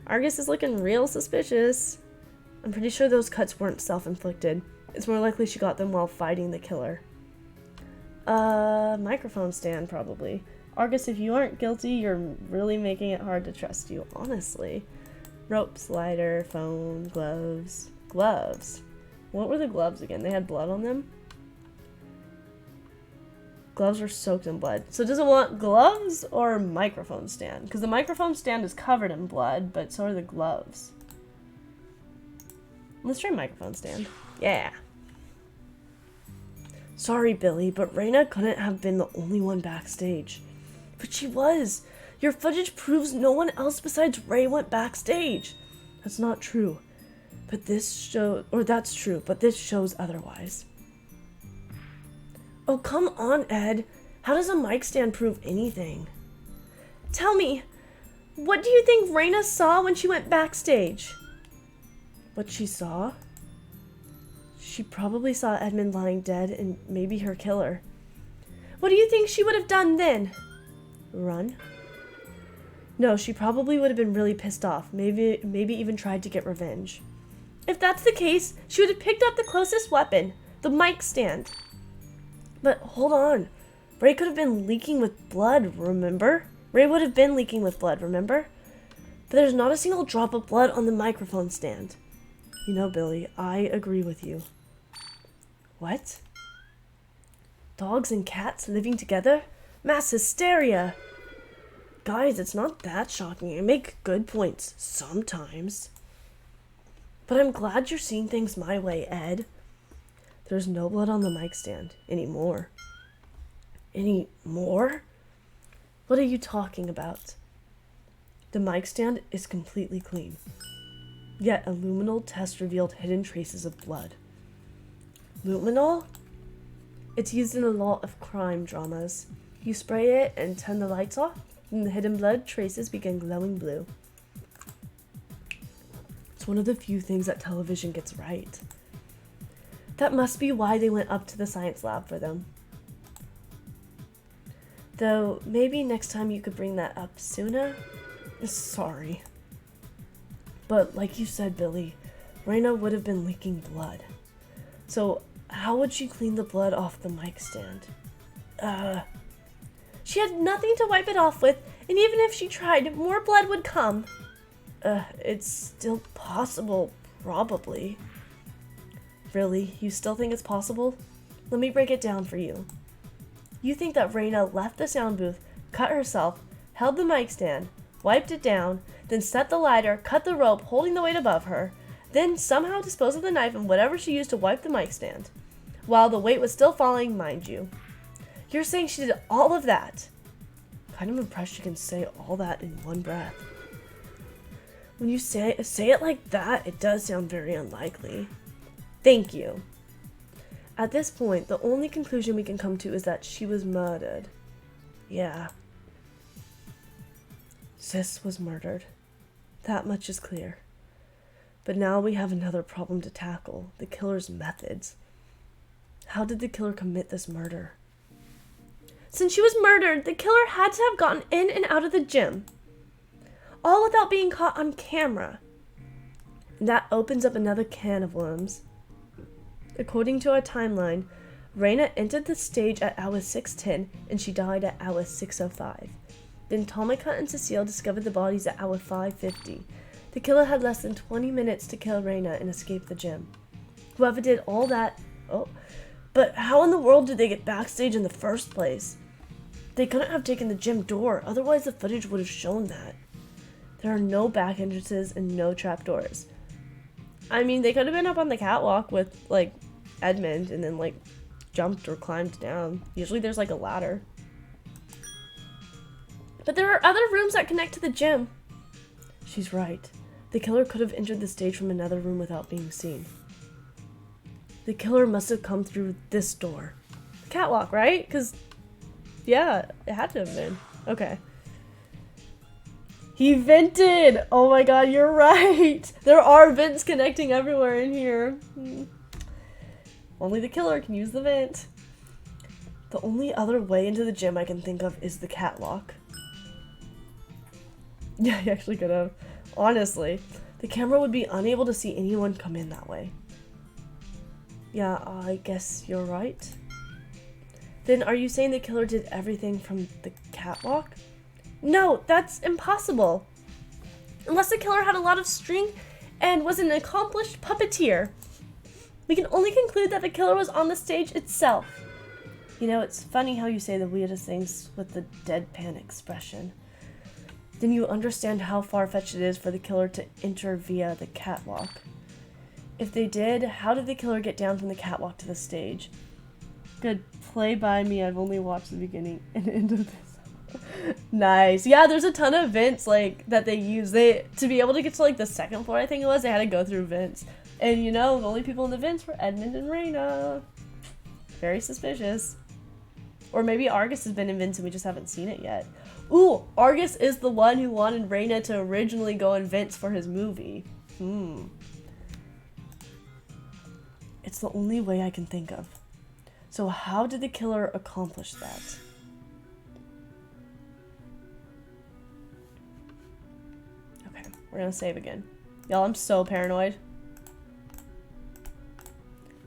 Argus is looking real suspicious. I'm pretty sure those cuts weren't self-inflicted. It's more likely she got them while fighting the killer. Microphone stand, probably. Argus, if you aren't guilty, you're really making it hard to trust you, honestly. Rope, slider, phone, gloves. Gloves? What were the gloves again? They had blood on them? Gloves were soaked in blood. So does it want gloves or microphone stand? Because the microphone stand is covered in blood, but so are the gloves. Let's try microphone stand. Yeah. Sorry, Billy, but Raina couldn't have been the only one backstage. But she was. Your footage proves no one else besides Ray went backstage. That's not true. But this shows, or that's true, but this shows otherwise. Oh, come on, Ed. How does a mic stand prove anything? Tell me, what do you think Raina saw when she went backstage? What she saw? She probably saw Edmund lying dead and maybe her killer. What do you think she would have done then? Run? No, she probably would have been really pissed off, maybe even tried to get revenge. If that's the case, she would have picked up the closest weapon, the mic stand. But hold on. Ray could have been leaking with blood, remember? Ray would have been leaking with blood, remember? But there's not a single drop of blood on the microphone stand. You know, Billy, I agree with you. What? Dogs and cats living together? Mass hysteria! Guys, it's not that shocking. I make good points sometimes. But I'm glad you're seeing things my way, Ed. There's no blood on the mic stand anymore. Anymore? What are you talking about? The mic stand is completely clean. Yet a luminol test revealed hidden traces of blood. Luminol? It's used in a lot of crime dramas. You spray it and turn the lights off, and the hidden blood traces begin glowing blue. It's one of the few things that television gets right. That must be why they went up to the science lab for them. Though, maybe next time you could bring that up sooner? Sorry. But like you said, Billy, Raina would have been leaking blood. So, how would she clean the blood off the mic stand? She had nothing to wipe it off with, and even if she tried, more blood would come. It's still possible, probably. Really? You still think it's possible? Let me break it down for you. You think that Raina left the sound booth, cut herself, held the mic stand, wiped it down, then set the lighter, cut the rope, holding the weight above her, then somehow disposed of the knife and whatever she used to wipe the mic stand, while the weight was still falling, mind you. You're saying she did all of that? Kind of impressed you can say all that in one breath. When you say it like that, it does sound very unlikely. Thank you. At this point, the only conclusion we can come to is that she was murdered. Yeah. Sis was murdered. That much is clear. But now we have another problem to tackle, the killer's methods. How did the killer commit this murder? Since she was murdered, the killer had to have gotten in and out of the gym. All without being caught on camera. And that opens up another can of worms. According to our timeline, Raina entered the stage at hour 6:10 and she died at hour 6:05. Then Tomika and Cecile discovered the bodies at hour 5:50. The killer had less than 20 minutes to kill Raina and escape the gym. Whoever did all that... But how in the world did they get backstage in the first place? They couldn't have taken the gym door, otherwise the footage would have shown that. There are no back entrances and no trapdoors. I mean, they could have been up on the catwalk with, like, Edmund and then, like, jumped or climbed down. Usually there's, like, a ladder. But there are other rooms that connect to the gym. She's right. The killer could have entered the stage from another room without being seen. The killer must have come through this door. Catwalk, right? Because, yeah, it had to have been. Okay. He vented! Oh my god, you're right! There are vents connecting everywhere in here. Only the killer can use the vent. The only other way into the gym I can think of is the catwalk. Yeah, he actually could have. Honestly, the camera would be unable to see anyone come in that way. Yeah, I guess you're right. Then are you saying the killer did everything from the catwalk? No, that's impossible. Unless the killer had a lot of string and was an accomplished puppeteer. We can only conclude that the killer was on the stage itself. You know, it's funny how you say the weirdest things with the deadpan expression. Then you understand how far-fetched it is for the killer to enter via the catwalk. If they did, how did the killer get down from the catwalk to the stage? Good play by me, I've only watched the beginning and end of this. Nice. Yeah, there's a ton of vents like that they use. To be able to get to like the second floor, I think it was, they had to go through vents. And you know, the only people in the vents were Edmund and Reyna. Very suspicious. Or maybe Argus has been in vents and we just haven't seen it yet. Ooh, Argus is the one who wanted Reyna to originally go in vents for his movie. It's the only way I can think of. So how did the killer accomplish that? Okay, we're gonna save again. Y'all, I'm so paranoid.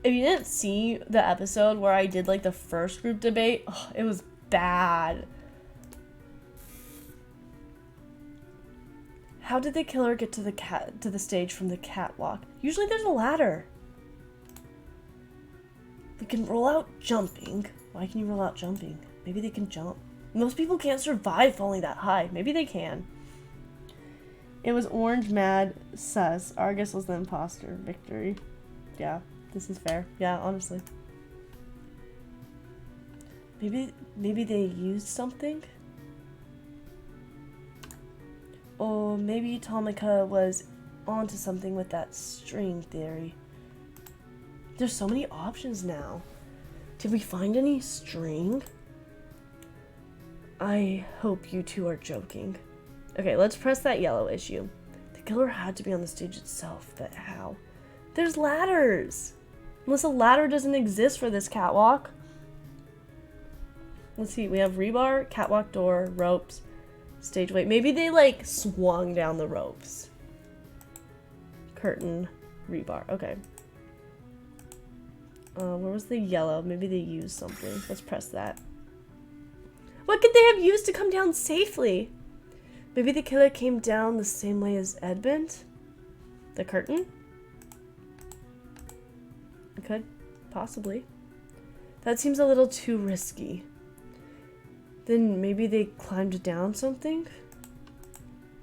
If you didn't see the episode where I did like the first group debate, oh, it was bad. How did the killer get to the stage from the catwalk? Usually there's a ladder. We can roll out jumping. Why can you roll out jumping? Maybe they can jump. Most people can't survive falling that high. Maybe they can. It was orange, mad, sus. Argus was the imposter. Victory. Yeah, this is fair. Yeah, honestly. Maybe they used something? Or maybe Tomica was onto something with that string theory. There's so many options now. Did we find any string? I hope you two are joking. Okay, let's press that yellow issue. The killer had to be on the stage itself, but how? There's ladders! Unless a ladder doesn't exist for this catwalk. Let's see, we have rebar, catwalk door, ropes, stage weight. Maybe they like swung down the ropes. Curtain, rebar, okay. Where was the yellow? Maybe they used something. Let's press that. What could they have used to come down safely? Maybe the killer came down the same way as Edmund? The curtain? It could, possibly. That seems a little too risky. Then maybe they climbed down something?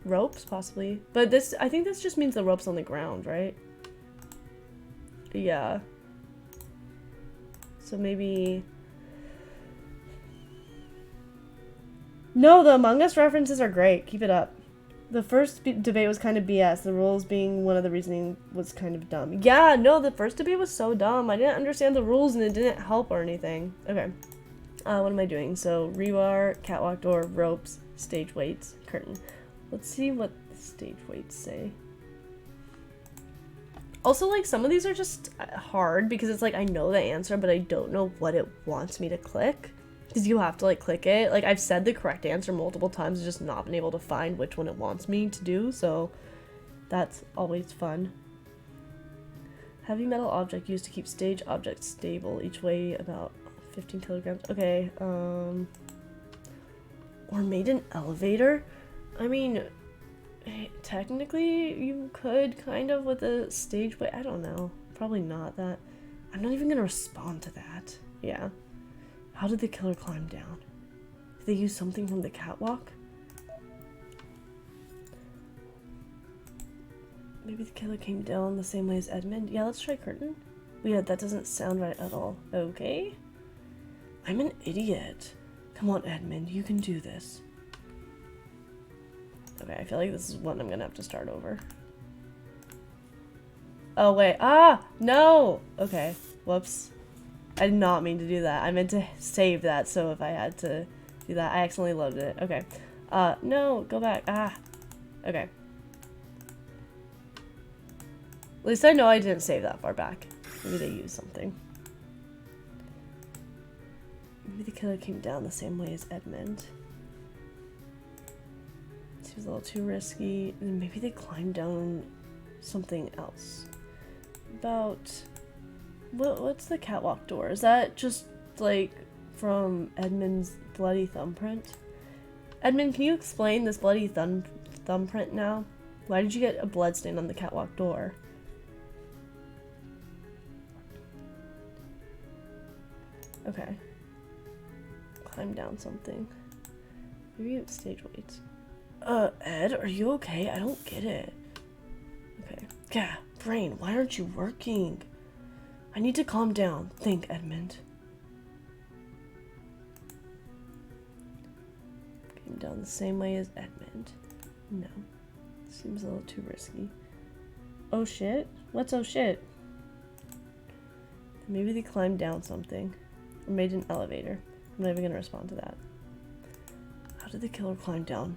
Ropes, possibly. But this, I think this just means the rope's on the ground, right? Yeah. So maybe... No, the Among Us references are great. Keep it up. The first debate was kind of BS. The rules being one of the reasoning was kind of dumb. Yeah, no, the first debate was so dumb. I didn't understand the rules and it didn't help or anything. Okay. What am I doing? So, rebar, catwalk door, ropes, stage weights, curtain. Let's see what the stage weights say. Also, like, some of these are just hard because it's like I know the answer, but I don't know what it wants me to click. Because you have to, like, click it. Like, I've said the correct answer multiple times, just not been able to find which one it wants me to do, so that's always fun. Heavy metal object used to keep stage objects stable, each weigh about 15 kilograms. Okay, or made an elevator? I mean, technically you could kind of with a stage weight. I don't know. Probably not that. I'm not even gonna respond to that. Yeah. How did the killer climb down? Did they use something from the catwalk? Maybe the killer came down the same way as Edmund. Yeah, let's try curtain. Yeah, that doesn't sound right at all. Okay. I'm an idiot. Come on, Edmund, you can do this. Okay, I feel like this is one I'm gonna have to start over. Oh, wait. Ah! No! Okay. Whoops. I did not mean to do that. I meant to save that, so if I had to do that, I accidentally loaded it. Okay. No, go back. Ah. Okay. At least I know I didn't save that far back. Maybe they used something. Maybe the killer came down the same way as Edmund. Seems a little too risky. And maybe they climbed down something else. About... What's the catwalk door? Is that just, like, from Edmund's bloody thumbprint? Edmund, can you explain this bloody thumbprint now? Why did you get a bloodstain on the catwalk door? Okay. Climb down something. Maybe it's stage weights. Ed, are you okay? I don't get it. Okay. Yeah, brain, why aren't you working? I need to calm down. Think, Edmund. came down the same way as Edmund. No. Seems a little too risky. Oh shit? What's oh shit? Maybe they climbed down something. Or made an elevator. I'm not even gonna respond to that. How did the killer climb down?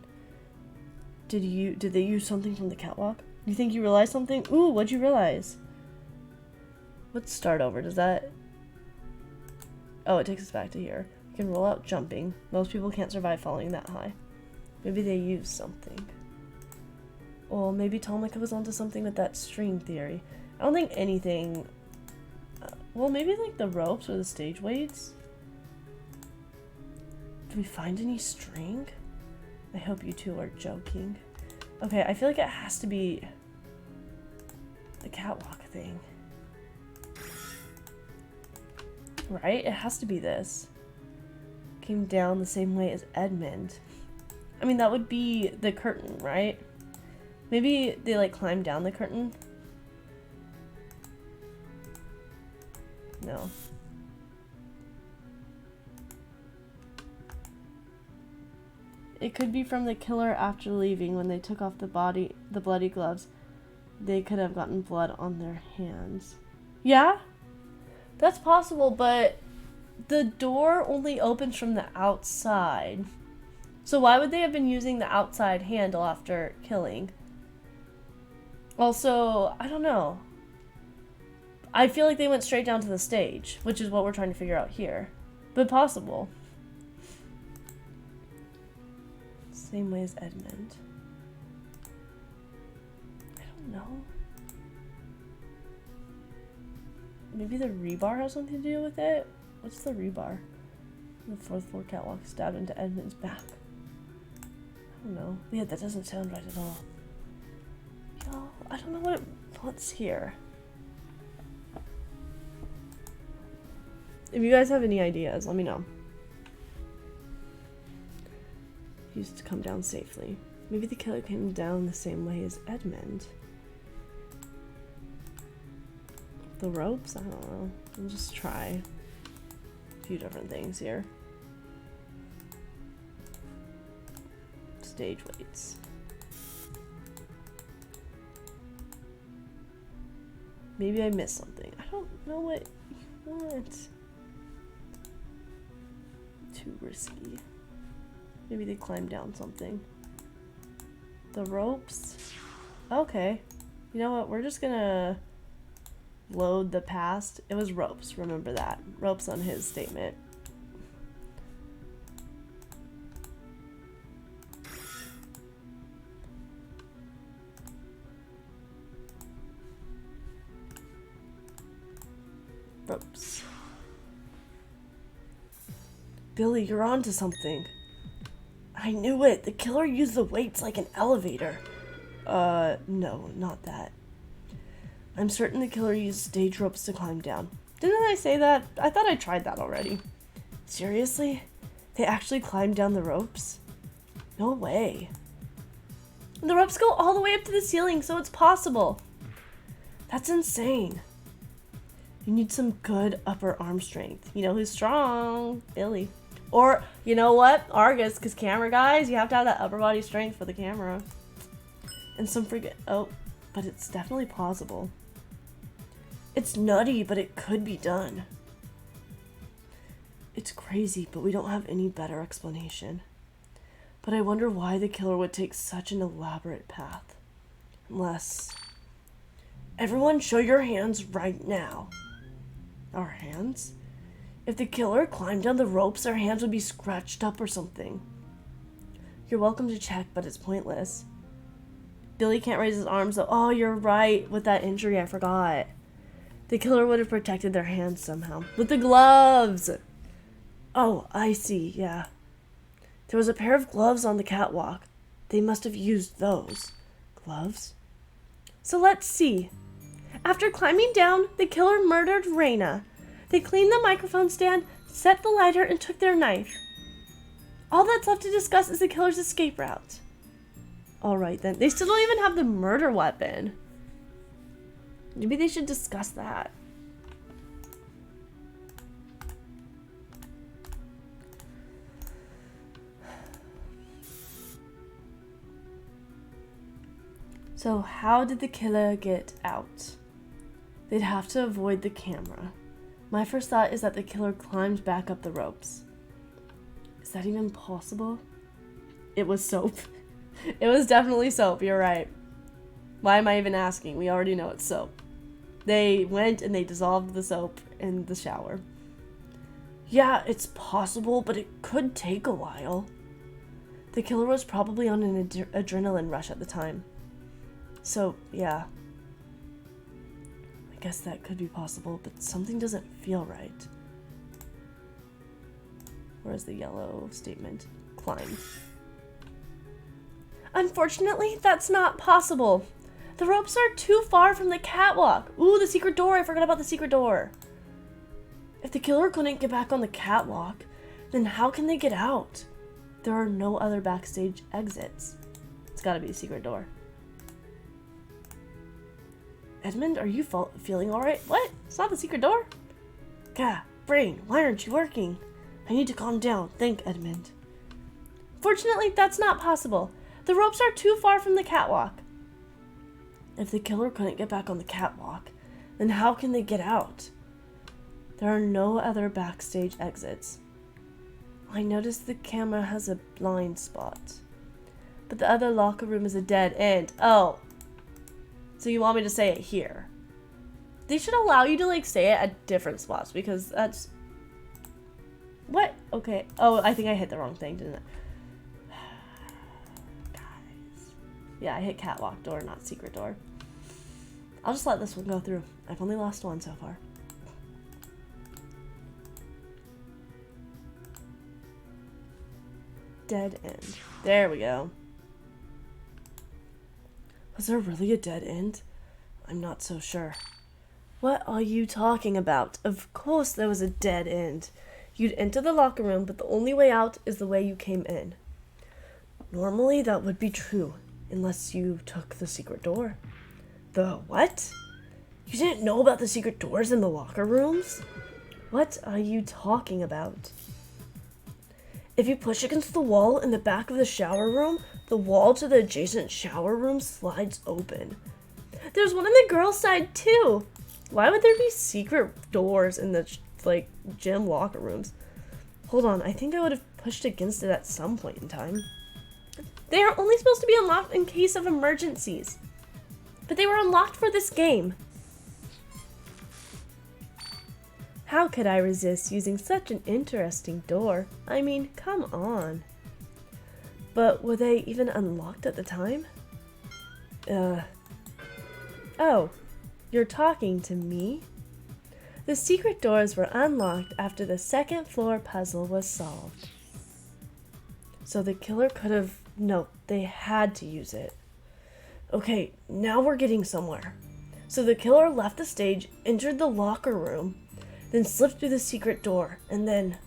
Did they use something from the catwalk? You think you realized something? Ooh, what'd you realize? Let's start over. Does that... Oh, it takes us back to here. You can roll out jumping. Most people can't survive falling that high. Maybe they used something. Well, maybe Tomika was onto something with that string theory. I don't think anything... well, maybe like the ropes or the stage weights? Did we find any string? I hope you two are joking. Okay, I feel like it has to be the catwalk thing. Right? It has to be this. Came down the same way as Edmund. I mean, that would be the curtain, right? Maybe they like climbed down the curtain? No. It could be from the killer after leaving when they took off the bloody gloves. They could have gotten blood on their hands. Yeah? That's possible, but the door only opens from the outside. So why would they have been using the outside handle after killing? Also, I don't know. I feel like they went straight down to the stage, which is what we're trying to figure out here. But possible. Same way as Edmund. I don't know. Maybe the rebar has something to do with it? What's the rebar? The fourth floor catwalk stabbed into Edmund's back. I don't know. Yeah, that doesn't sound right at all. Y'all, I don't know what's here. If you guys have any ideas, let me know. He used to come down safely. Maybe the killer came down the same way as Edmund. The ropes? I don't know. I'll just try a few different things here. Stage weights. Maybe I missed something. I don't know what you want. Too risky. Maybe they climbed down something. The ropes? Okay. You know what? We're just gonna load the past. It was ropes. Remember that. Ropes on his statement. Ropes. Billy, you're on to something. I knew it. The killer used the weights like an elevator. No, not that. I'm certain the killer used stage ropes to climb down. Didn't I say that? I thought I tried that already. Seriously? They actually climbed down the ropes? No way. The ropes go all the way up to the ceiling, so it's possible. That's insane. You need some good upper arm strength. You know who's strong? Billy. Or, you know what? Argus, because camera guys, you have to have that upper body strength for the camera. And some oh, but it's definitely plausible. It's nutty, but it could be done. It's crazy, but we don't have any better explanation. But I wonder why the killer would take such an elaborate path. Unless... Everyone show your hands right now. Our hands? If the killer climbed down the ropes, our hands would be scratched up or something. You're welcome to check, but it's pointless. Billy can't raise his arms, though. Oh, you're right. With that injury, I forgot. The killer would have protected their hands somehow. With the gloves! Oh, I see, yeah. There was a pair of gloves on the catwalk. They must have used those. Gloves? So let's see. After climbing down, the killer murdered Reina. They cleaned the microphone stand, set the lighter, and took their knife. All that's left to discuss is the killer's escape route. Alright then. They still don't even have the murder weapon. Maybe they should discuss that. So how did the killer get out? They'd have to avoid the camera. My first thought is that the killer climbed back up the ropes. Is that even possible? It was soap. It was definitely soap, you're right. Why am I even asking? We already know it's soap. They went and they dissolved the soap in the shower. Yeah, it's possible, but it could take a while. The killer was probably on an adrenaline rush at the time. So, yeah. I guess that could be possible, but something doesn't feel right. Where's the yellow statement? Climb. Unfortunately, that's not possible. The ropes are too far from the catwalk. Ooh, the secret door. I forgot about the secret door. If the killer couldn't get back on the catwalk, then how can they get out? There are no other backstage exits. It's gotta be the secret door. Edmund, are you feeling alright? What? It's not the secret door? Gah, brain, why aren't you working? I need to calm down. Think, Edmund. Fortunately, that's not possible. The ropes are too far from the catwalk. If the killer couldn't get back on the catwalk, then how can they get out? There are no other backstage exits. I noticed the camera has a blind spot. But the other locker room is a dead end. Oh. So you want me to say it here? They should allow you to, like, say it at different spots, because that's... What? Okay. Oh, I think I hit the wrong thing, didn't I? Guys. Yeah, I hit catwalk door, not secret door. I'll just let this one go through. I've only lost one so far. Dead end. There we go. Was there really a dead end? I'm not so sure. What are you talking about? Of course there was a dead end. You'd enter the locker room, but the only way out is the way you came in. Normally that would be true, unless you took the secret door. The what? You didn't know about the secret doors in the locker rooms? What are you talking about? If you push against the wall in the back of the shower room, the wall to the adjacent shower room slides open. There's one on the girls' side too. Why would there be secret doors in the gym locker rooms? Hold on, I think I would have pushed against it at some point in time. They are only supposed to be unlocked in case of emergencies. But they were unlocked for this game. How could I resist using such an interesting door? I mean, come on. But were they even unlocked at the time? Oh, you're talking to me? The secret doors were unlocked after the second floor puzzle was solved. So the killer could have... No, they had to use it. Okay, now we're getting somewhere. So the killer left the stage, entered the locker room, then slipped through the secret door, and then...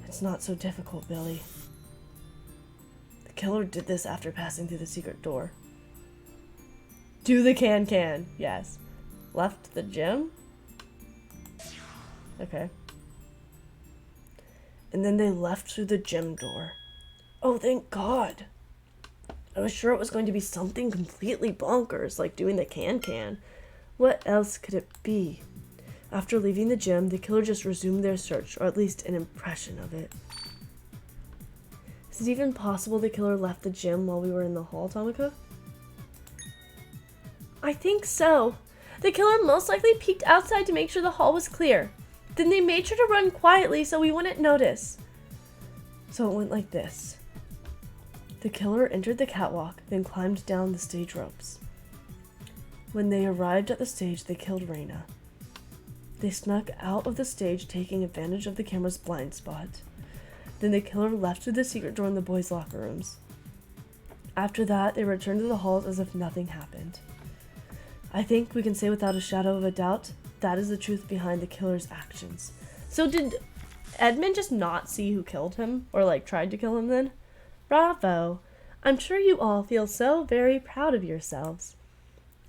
It's not so difficult, Billy. The killer did this after passing through the secret door. Do the can, yes. Left the gym? Okay. And then they left through the gym door. Oh, thank God. I was sure it was going to be something completely bonkers, like doing the can. What else could it be? After leaving the gym, the killer just resumed their search, or at least an impression of it. Is it even possible the killer left the gym while we were in the hall, Tomika? I think so. The killer most likely peeked outside to make sure the hall was clear. Then they made sure to run quietly so we wouldn't notice. So it went like this. The killer entered the catwalk, then climbed down the stage ropes. When they arrived at the stage, they killed Reina. They snuck out of the stage, taking advantage of the camera's blind spot. Then the killer left through the secret door in the boys' locker rooms. After that, they returned to the halls as if nothing happened. I think we can say without a shadow of a doubt, that is the truth behind the killer's actions. So did Edmund just not see who killed him? Or tried to kill him then? Bravo! I'm sure you all feel so very proud of yourselves.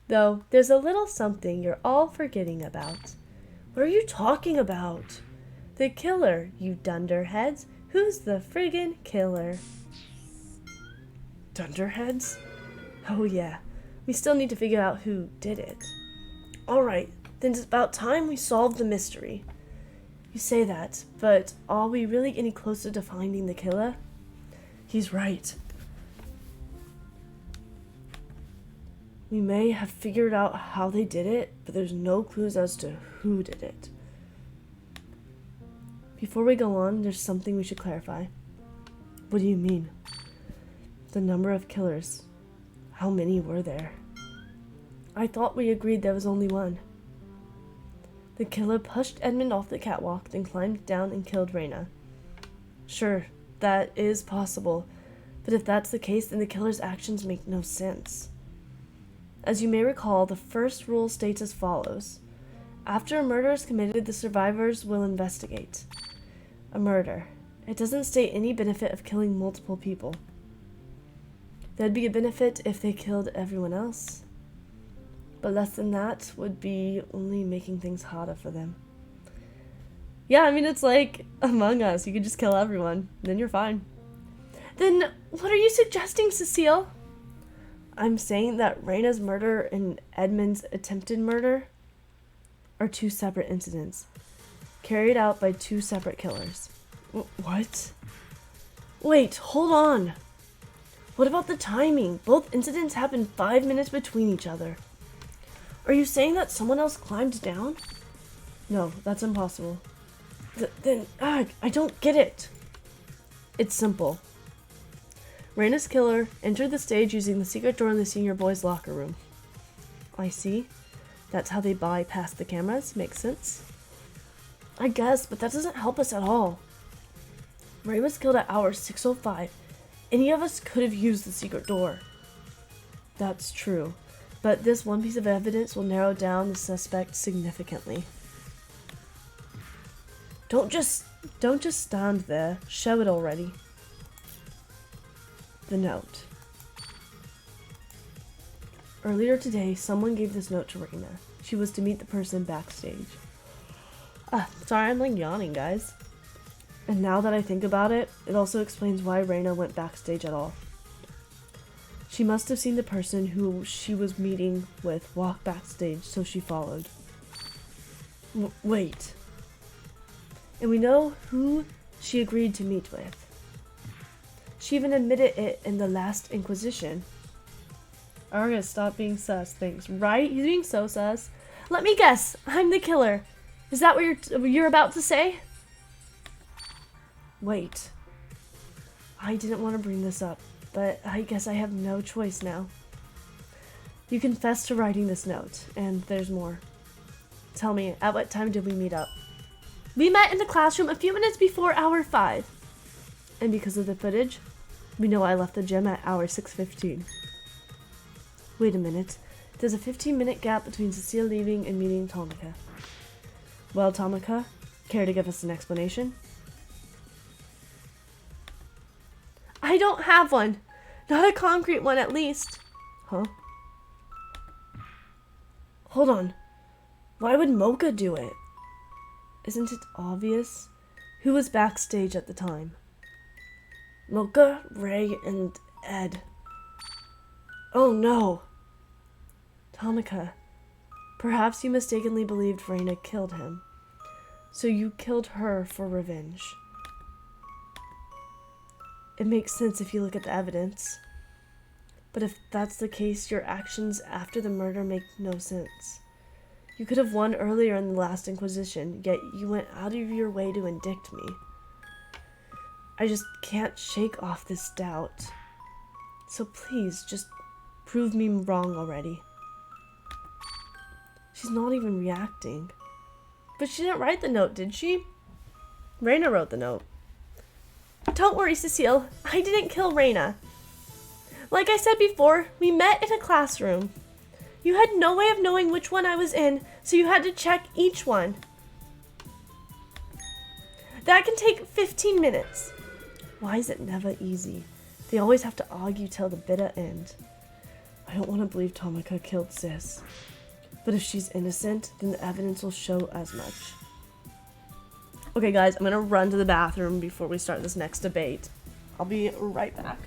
Though, there's a little something you're all forgetting about. What are you talking about? The killer, you dunderheads. Who's the friggin' killer? Dunderheads? Oh yeah, we still need to figure out who did it. Alright, then it's about time we solved the mystery. You say that, but are we really any closer to finding the killer? He's right. We may have figured out how they did it, but there's no clues as to who did it. Before we go on, there's something we should clarify. What do you mean? The number of killers. How many were there? I thought we agreed there was only one. The killer pushed Edmund off the catwalk, then climbed down and killed Reyna. Sure, that is possible, but if that's the case, then the killer's actions make no sense. As you may recall, the first rule states as follows. After a murder is committed, the survivors will investigate. A murder. It doesn't state any benefit of killing multiple people. There'd be a benefit if they killed everyone else. But less than that would be only making things harder for them. Yeah, I mean, it's like Among Us. You could just kill everyone. Then you're fine. Then what are you suggesting, Cecile? I'm saying that Reyna's murder and Edmund's attempted murder are two separate incidents, carried out by two separate killers. What? Wait, hold on. What about the timing? Both incidents happened 5 minutes between each other. Are you saying that someone else climbed down? No, that's impossible. Then, I don't get it. It's simple. Reyna's killer entered the stage using the secret door in the senior boys' locker room. I see. That's how they bypassed the cameras. Makes sense. I guess, but that doesn't help us at all. Ray was killed at hour 6:05. Any of us could have used the secret door. That's true. But this one piece of evidence will narrow down the suspect significantly. Don't just stand there. Show it already. The note. Earlier today, someone gave this note to Reyna. She was to meet the person backstage. Sorry, I'm like yawning, guys. And now that I think about it, it also explains why Reyna went backstage at all. She must have seen the person who she was meeting with walk backstage, so she followed. Wait. And we know who she agreed to meet with. She even admitted it in the last inquisition. Arya, stop being sus, thanks. Right? He's being so sus. Let me guess. I'm the killer. Is that what you're about to say? Wait. I didn't want to bring this up, but I guess I have no choice now. You confessed to writing this note, and there's more. Tell me, at what time did we meet up? We met in the classroom a few minutes before hour 5. And because of the footage, we know I left the gym at hour 6:15. Wait a minute. There's a 15-minute gap between Cecile leaving and meeting Tomika. Well, Tomika, care to give us an explanation? I don't have one. Not a concrete one, at least. Huh? Hold on. Why would Mocha do it? Isn't it obvious? Who was backstage at the time? Mocha, Ray, and Ed. Oh no. Tomika, perhaps you mistakenly believed Reyna killed him. So you killed her for revenge. It makes sense if you look at the evidence. But if that's the case, your actions after the murder make no sense. You could have won earlier in the last Inquisition, yet you went out of your way to indict me. I just can't shake off this doubt. So please, just prove me wrong already. She's not even reacting. But she didn't write the note, did she? Reyna wrote the note. Don't worry, Cecile. I didn't kill Reyna. Like I said before, we met in a classroom. You had no way of knowing which one I was in, so you had to check each one. That can take 15 minutes. Why is it never easy? They always have to argue till the bitter end. I don't want to believe Tomika killed Sis. But if she's innocent, then the evidence will show as much. Okay, guys, I'm gonna run to the bathroom before we start this next debate. I'll be right back.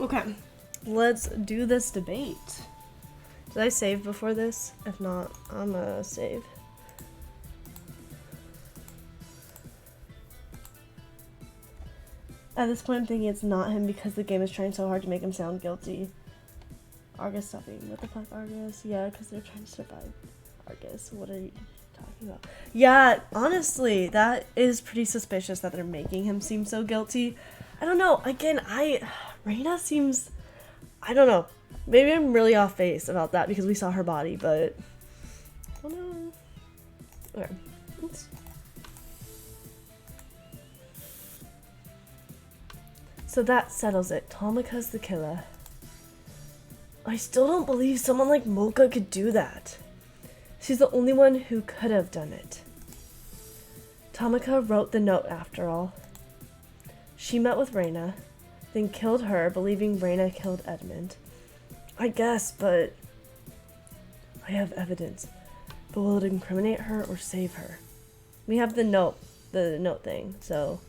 Okay, let's do this debate. Did I save before this? If not, I'm gonna save. At this point, I'm thinking it's not him because the game is trying so hard to make him sound guilty. Argus stopping. What the fuck, Argus? Yeah, because they're trying to survive. Argus, what are you talking about? Yeah, honestly, that is pretty suspicious that they're making him seem so guilty. I don't know. Again, Reina seems... I don't know. Maybe I'm really off base about that because we saw her body, but... I don't know. Okay. Oops. So that settles it. Tomika's the killer. I still don't believe someone like Mocha could do that. She's the only one who could have done it. Tomika wrote the note after all. She met with Reina, then killed her, believing Reina killed Edmund. I guess, but I have evidence. But will it incriminate her or save her? We have the note thing, so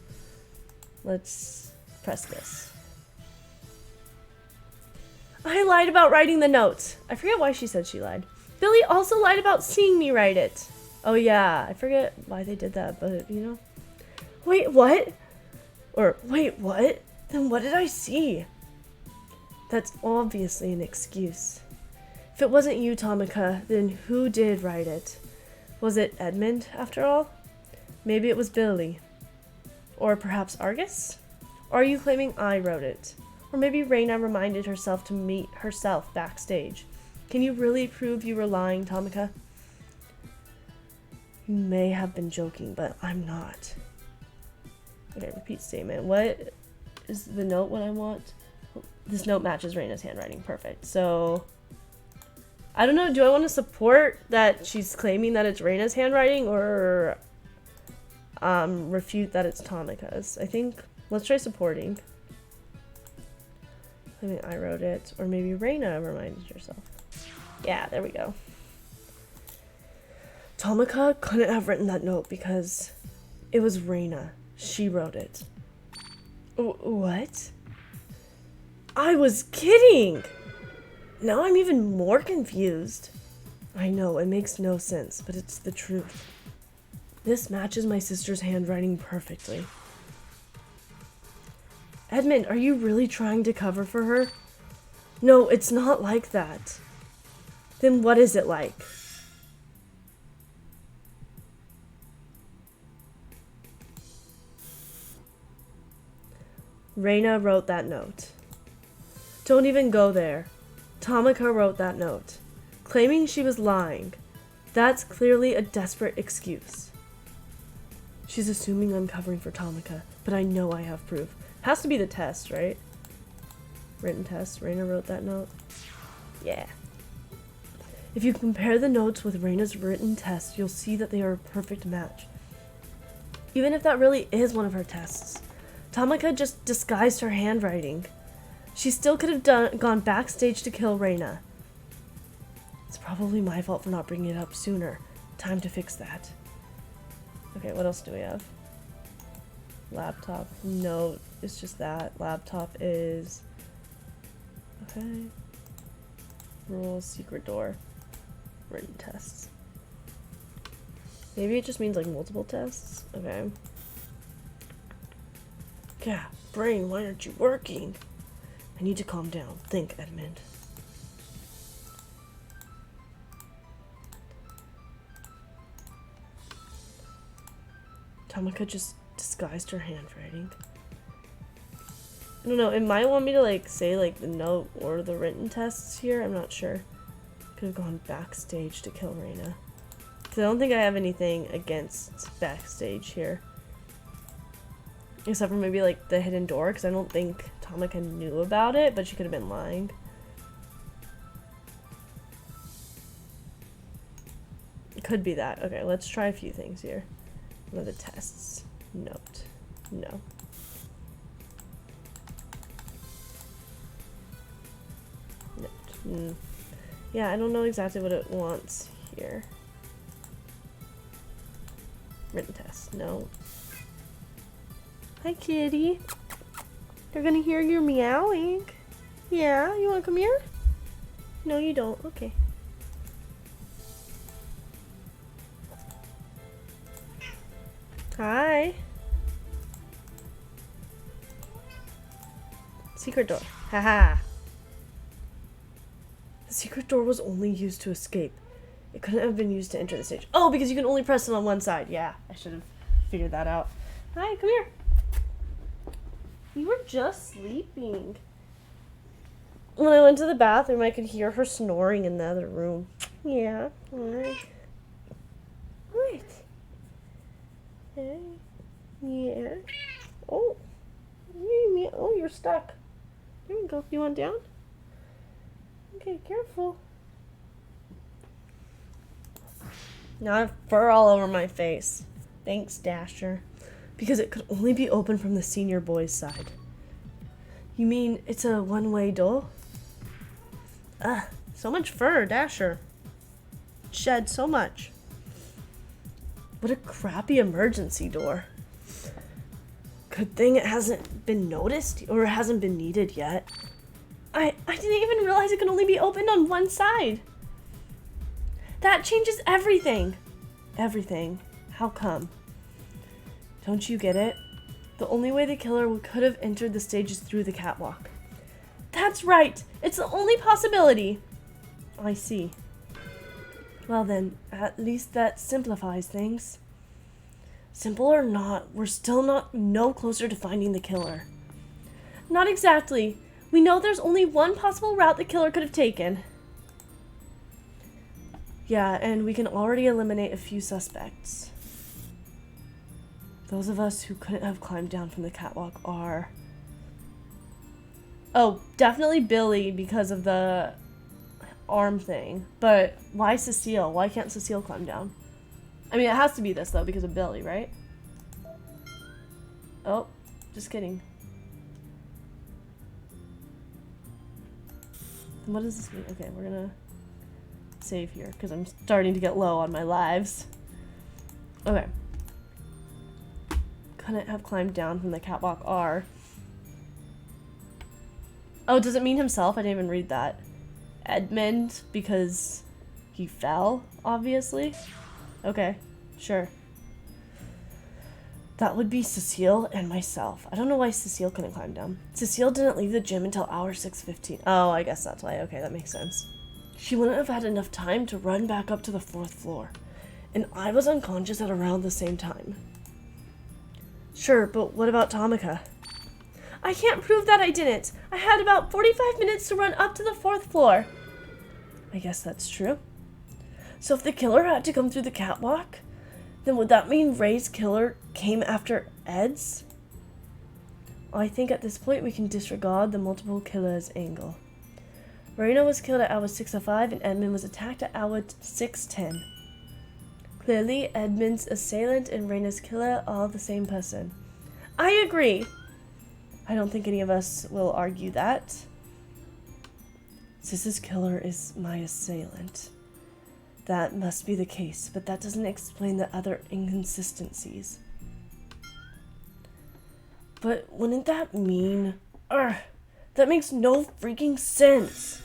let's press this. I lied about writing the note. I forget why she said she lied. Billy also lied about seeing me write it. Oh yeah, I forget why they did that, but you know. Wait, what? Or, wait, what? Then what did I see? That's obviously an excuse. If it wasn't you, Tomika, then who did write it? Was it Edmund, after all? Maybe it was Billy. Or perhaps Argus? Or are you claiming I wrote it? Or maybe Reina reminded herself to meet herself backstage. Can you really prove you were lying, Tomika? You may have been joking, but I'm not. Okay, repeat statement. What is the note what I want? This note matches Reina's handwriting. Perfect. So, I don't know. Do I want to support that she's claiming that it's Reina's handwriting or refute that it's Tomika's? I think, let's try supporting. I mean, I wrote it. Or maybe Reina reminded herself. Yeah, there we go. Tomika couldn't have written that note because it was Reina. She wrote it. What? I was kidding! Now I'm even more confused. I know, it makes no sense, but it's the truth. This matches my sister's handwriting perfectly. Edmund, are you really trying to cover for her? No, it's not like that. Then what is it like? Reina wrote that note. Don't even go there. Tomika wrote that note, claiming she was lying. That's clearly a desperate excuse. She's assuming I'm covering for Tomika, but I know I have proof. Has to be the test, right? Written test. Reina wrote that note. Yeah. If you compare the notes with Reina's written test, you'll see that they are a perfect match. Even if that really is one of her tests. Tomika just disguised her handwriting. She still could have gone backstage to kill Reina. It's probably my fault for not bringing it up sooner. Time to fix that. Okay, what else do we have? Laptop. Note. It's just that. Laptop is... Okay. Rules. Secret door. Written tests. Maybe it just means like multiple tests? Okay. Yeah, brain, why aren't you working? I need to calm down. Think, Edmund. Tomika just disguised her handwriting. I don't know, it might want me to like say like the note or the written tests here. I'm not sure. Could have gone backstage to kill Reina. Because I don't think I have anything against backstage here. Except for maybe like the hidden door, because I don't think Tomika knew about it, but she could have been lying. It could be that. Okay, let's try a few things here. What are the tests? Note. No. Note. Yeah, I don't know exactly what it wants here. Written test. No. Hi, kitty. They're gonna hear you meowing. Yeah, you wanna come here? No, you don't. Okay. Hi. Secret door. Haha. The secret door was only used to escape. It couldn't have been used to enter the stage. Oh, because you can only press it on one side. Yeah, I should have figured that out. Hi, come here. You were just sleeping. When I went to the bathroom, I could hear her snoring in the other room. Yeah. Alright. What? Hey. Yeah. Oh. Oh, you're stuck. There you go. You want down? Okay, careful. Now I have fur all over my face. Thanks, Dasher. Because it could only be opened from the senior boys' side. You mean it's a one-way door? Ugh, so much fur, Dasher. Shed so much. What a crappy emergency door. Good thing it hasn't been noticed or it hasn't been needed yet. I didn't even realize it could only be opened on one side. That changes everything. Everything. How come? Don't you get it? The only way the killer could have entered the stage is through the catwalk. That's right! It's the only possibility! I see. Well then, at least that simplifies things. Simple or not, we're still no closer to finding the killer. Not exactly. We know there's only one possible route the killer could have taken. Yeah, and we can already eliminate a few suspects. Those of us who couldn't have climbed down from the catwalk are... Oh, definitely Billy because of the arm thing. But why Cecile? Why can't Cecile climb down? I mean, it has to be this, though, because of Billy, right? Oh, just kidding. What does this mean? Okay, we're gonna save here, because I'm starting to get low on my lives. Okay. Couldn't have climbed down from the catwalk R. Oh, does it mean himself? I didn't even read that. Edmund, because he fell, obviously. Okay, sure. That would be Cecile and myself. I don't know why Cecile couldn't climb down. Cecile didn't leave the gym until hour 6:15. Oh, I guess that's why. Okay, that makes sense. She wouldn't have had enough time to run back up to the 4th floor. And I was unconscious at around the same time. Sure, but what about Tamika? I can't prove that I didn't. I had about 45 minutes to run up to the 4th floor. I guess that's true. So if the killer had to come through the catwalk, then would that mean Ray's killer came after Ed's? I think at this point we can disregard the multiple killers angle. Raina was killed at hour 6:05 and Edmund was attacked at hour 6:10. Clearly, Edmund's assailant and Raina's killer are the same person. I agree. I don't think any of us will argue that. Sis's killer is my assailant. That must be the case, but that doesn't explain the other inconsistencies. But wouldn't that mean... that makes no freaking sense.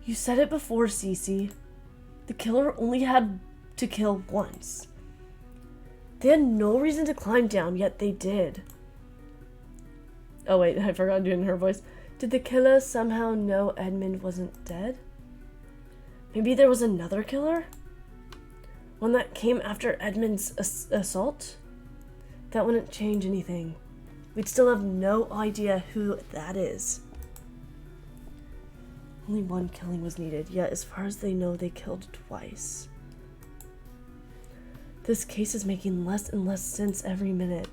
You said it before, Cece. The killer only had to kill once. They had no reason to climb down, yet they did. Oh wait, I forgot doing her voice. Did the killer somehow know Edmund wasn't dead? Maybe there was another killer? One that came after Edmund's assault? That wouldn't change anything. We'd still have no idea who that is. Only one killing was needed, yet as far as they know, they killed twice. This case is making less and less sense every minute.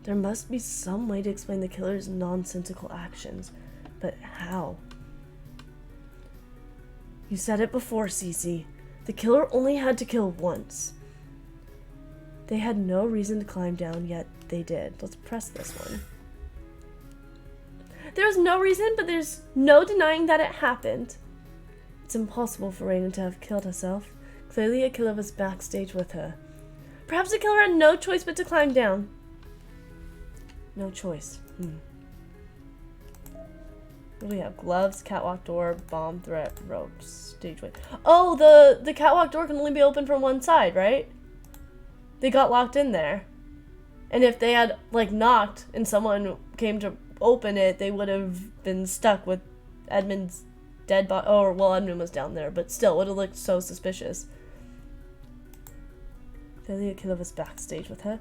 There must be some way to explain the killer's nonsensical actions, but how? You said it before, Cece. The killer only had to kill once. They had no reason to climb down, yet they did. Let's press this one. There's no reason, but there's no denying that it happened. It's impossible for Raina to have killed herself. Clearly a killer was backstage with her. Perhaps the killer had no choice but to climb down. No choice. What do we have? Gloves, catwalk door, bomb threat, ropes, stageway. Oh, the catwalk door can only be opened from one side, right? They got locked in there. And if they had, like, knocked and someone came to open it, they would have been stuck with Edmund's dead body. Oh, well, Edmund was down there, but still, would have looked so suspicious. Clearly, the killer was backstage with her.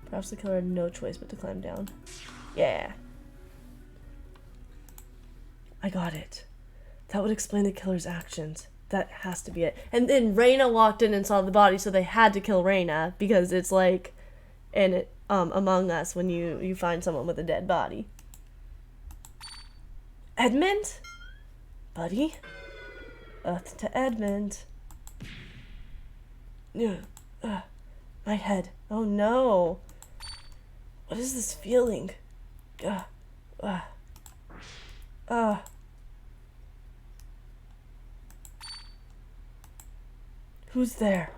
Perhaps the killer had no choice but to climb down. Yeah. I got it. That would explain the killer's actions. That has to be it. And then Raina walked in and saw the body, so they had to kill Raina because it's like in Among Us when you find someone with a dead body. Edmund? Buddy? Earth to Edmund. My head. Oh no. What is this feeling? Who's there?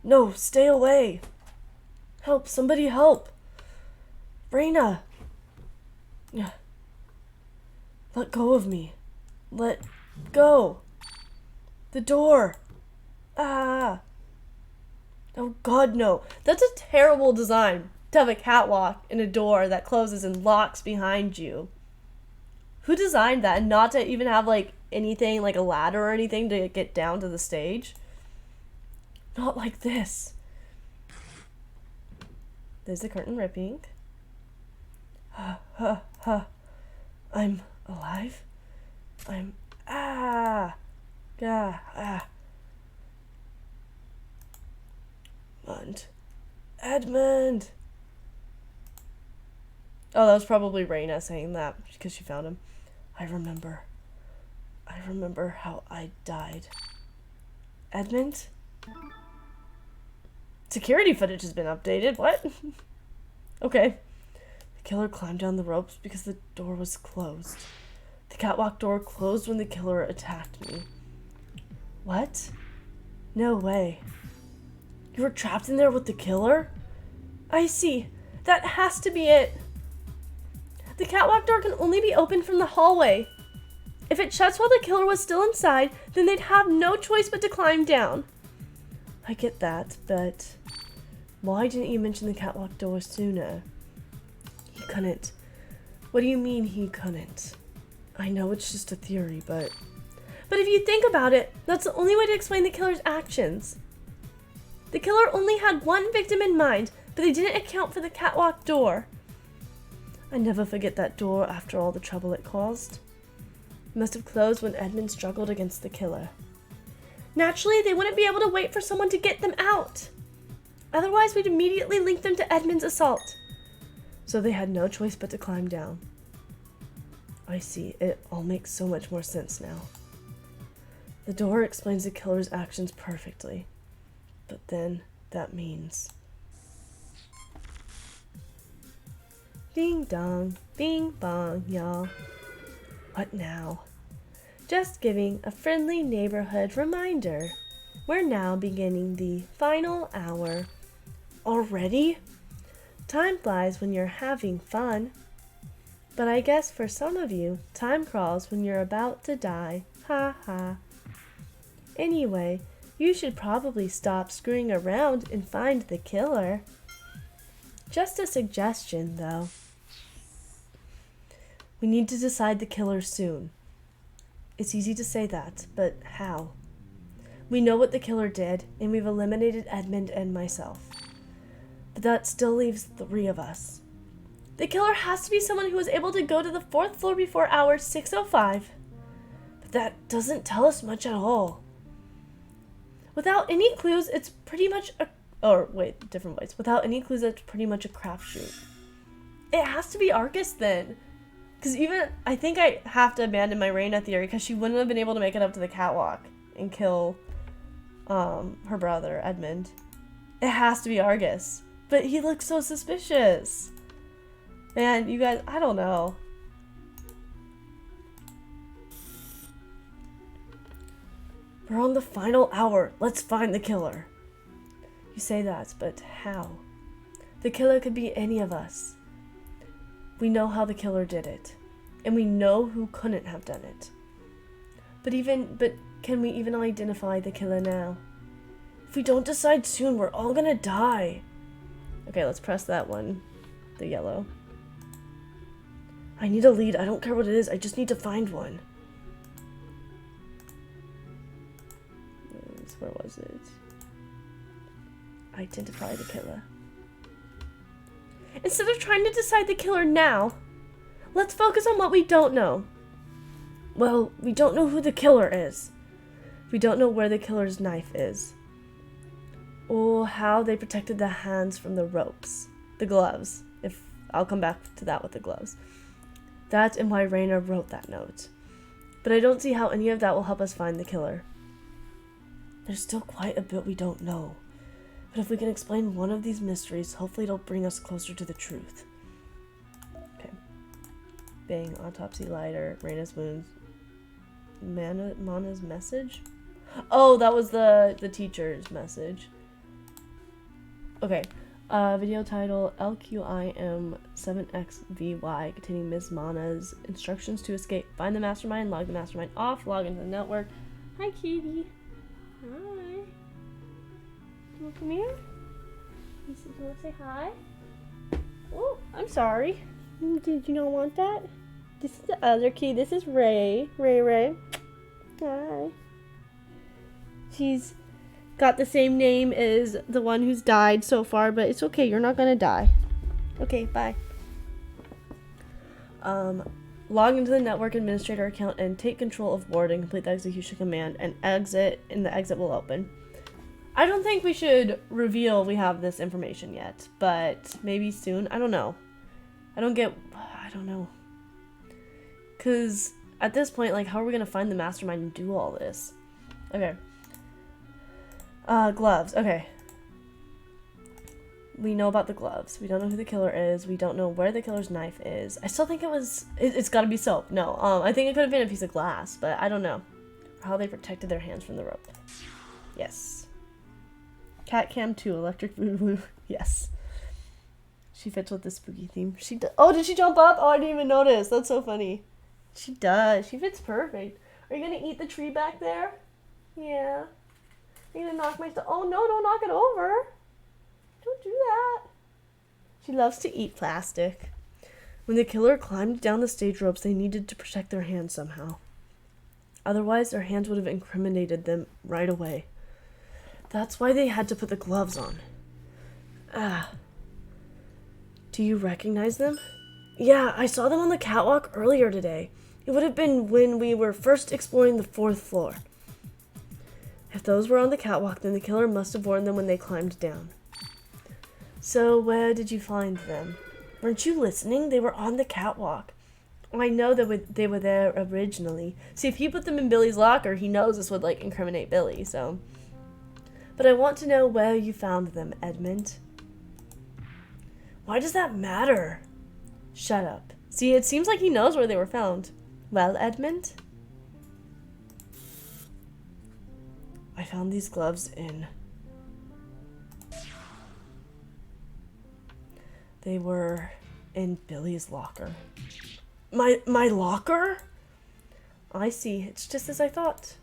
No, stay away. Help, somebody help. Raina. Let go of me. Let go. The door. Ah. Oh god, no. That's a terrible design. To have a catwalk and a door that closes and locks behind you. Who designed that? And not to even have like anything like a ladder or anything to get down to the stage? Not like this. There's the curtain ripping. I'm alive. I'm Edmund. Oh, that was probably Raina saying that because she found him. I remember how I died. Edmund? Security footage has been updated. What? Okay. The killer climbed down the ropes because the door was closed. The catwalk door closed when the killer attacked me. What? No way. You were trapped in there with the killer? I see. That has to be it. The catwalk door can only be opened from the hallway. If it shuts while the killer was still inside, then they'd have no choice but to climb down. I get that, but why didn't you mention the catwalk door sooner? He couldn't. What do you mean he couldn't? I know it's just a theory, but if you think about it, that's the only way to explain the killer's actions. The killer only had one victim in mind, but they didn't account for the catwalk door. I never forget that door after all the trouble it caused. It must have closed when Edmund struggled against the killer. Naturally, they wouldn't be able to wait for someone to get them out. Otherwise, we'd immediately link them to Edmund's assault. So they had no choice but to climb down. I see. It all makes so much more sense now. The door explains the killer's actions perfectly. But then, that means... Ding dong, bing bong, y'all. What now? Just giving a friendly neighborhood reminder. We're now beginning the final hour. Already? Time flies when you're having fun. But I guess for some of you, time crawls when you're about to die. Ha ha. Anyway, you should probably stop screwing around and find the killer. Just a suggestion, though. We need to decide the killer soon. It's easy to say that, but how? We know what the killer did, and we've eliminated Edmund and myself. But that still leaves 3 of us. The killer has to be someone who was able to go to the 4th floor before hour 6:05. But that doesn't tell us much at all. Without any clues, it's pretty much a... Or, wait, different ways. Without any clues, it's pretty much a crapshoot. It has to be Arcus then. Because even, I think I have to abandon my Raina theory because she wouldn't have been able to make it up to the catwalk and kill her brother, Edmund. It has to be Argus. But he looks so suspicious. Man, you guys, I don't know. We're on the final hour. Let's find the killer. You say that, but how? The killer could be any of us. We know how the killer did it, and we know who couldn't have done it. But can we even identify the killer now? If we don't decide soon, we're all gonna die. Okay, let's press that one. The yellow. I need a lead. I don't care what it is. I just need to find one. Where was it? Identify the killer. Instead of trying to decide the killer now, let's focus on what we don't know. Well, we don't know who the killer is. We don't know where the killer's knife is. Or how they protected the hands from the ropes. The gloves. I'll come back to that with the gloves. That and why Raina wrote that note. But I don't see how any of that will help us find the killer. There's still quite a bit we don't know. But if we can explain one of these mysteries, hopefully it'll bring us closer to the truth. Okay. Bang, autopsy lighter, Raina's wounds. Mana's message? Oh, that was the teacher's message. Okay. Video title LQIM7XVY containing Miss Mana's instructions to escape. Find the mastermind, log the mastermind off, log into the network. Hi, kitty. Hi. You want to come here? You want to say hi? Oh, I'm sorry. Did you not want that? This is the other kitty. This is Ray. Ray. Hi. She's got the same name as the one who's died so far, but it's okay. You're not gonna die. Okay, bye. Log into the network administrator account and take control of Warden. Complete the execution command and exit, and the exit will open. I don't think we should reveal we have this information yet, but maybe soon. I don't know. I don't know. Because at this point, like, how are we going to find the mastermind and do all this? Okay. Gloves. Okay. We know about the gloves. We don't know who the killer is. We don't know where the killer's knife is. I still think it's got to be soap. No, I think it could have been a piece of glass, but I don't know. How they protected their hands from the rope. Yes. Cat Cam 2, electric voodoo. Yes. She fits with the spooky theme. Oh, did she jump up? Oh, I didn't even notice. That's so funny. She does. She fits perfect. Are you going to eat the tree back there? Yeah. Are you going to knock my stuff? Oh, no, don't knock it over. Don't do that. She loves to eat plastic. When the killer climbed down the stage ropes, they needed to protect their hands somehow. Otherwise, their hands would have incriminated them right away. That's why they had to put the gloves on. Do you recognize them? Yeah, I saw them on the catwalk earlier today. It would have been when we were first exploring the 4th floor. If those were on the catwalk, then the killer must have worn them when they climbed down. So, where did you find them? Weren't you listening? They were on the catwalk. I know that they were there originally. See, if he put them in Billy's locker, he knows this would, like, incriminate Billy, so... But I want to know where you found them, Edmund. Why does that matter? Shut up. See, it seems like he knows where they were found. Well, Edmund? I found these gloves in... They were in Billy's locker. My locker? I see. It's just as I thought.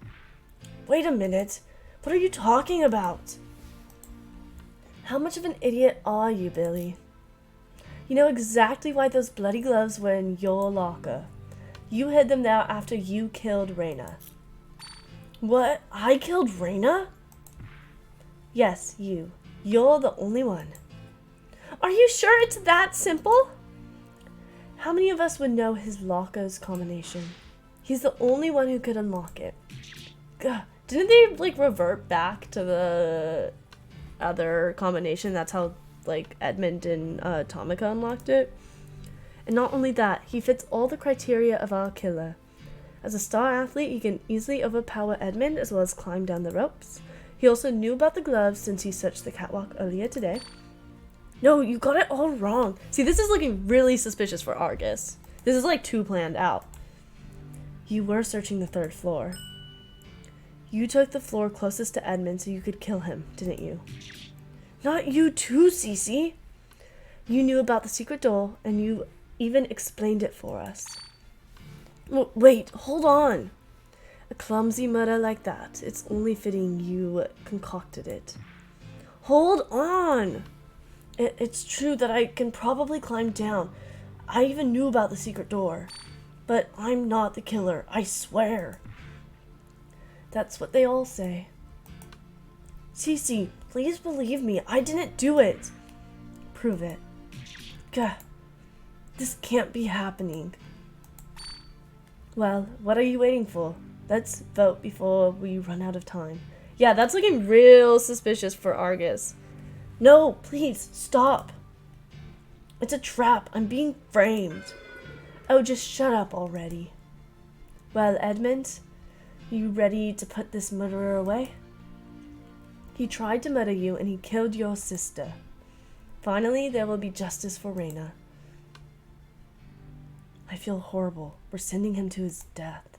Wait a minute. What are you talking about? How much of an idiot are you, Billy? You know exactly why those bloody gloves were in your locker. You hid them there after you killed Raina. What? I killed Raina? Yes, you. You're the only one. Are you sure it's that simple? How many of us would know his locker's combination? He's the only one who could unlock it. Gah. Didn't they, like, revert back to the other combination? That's how, like, Edmund and Tomica unlocked it. And not only that, he fits all the criteria of our killer. As a star athlete, he can easily overpower Edmund as well as climb down the ropes. He also knew about the gloves since he searched the catwalk earlier today. No, you got it all wrong. See, this is looking really suspicious for Argus. This is, like, too planned out. You were searching the 3rd floor. You took the floor closest to Edmund so you could kill him, didn't you? Not you too, Cece. You knew about the secret door, and you even explained it for us. Wait, hold on. A clumsy murder like that, it's only fitting you concocted it. Hold on! It's true that I can probably climb down. I even knew about the secret door. But I'm not the killer, I swear. That's what they all say. Cece, please believe me, I didn't do it. Prove it. Gah, this can't be happening. Well, what are you waiting for? Let's vote before we run out of time. Yeah, that's looking real suspicious for Argus. No, please, stop. It's a trap. I'm being framed. Oh, just shut up already. Well, Edmund, you ready to put this murderer away? He tried to murder you and he killed your sister. Finally, there will be justice for Reyna. I feel horrible. We're sending him to his death.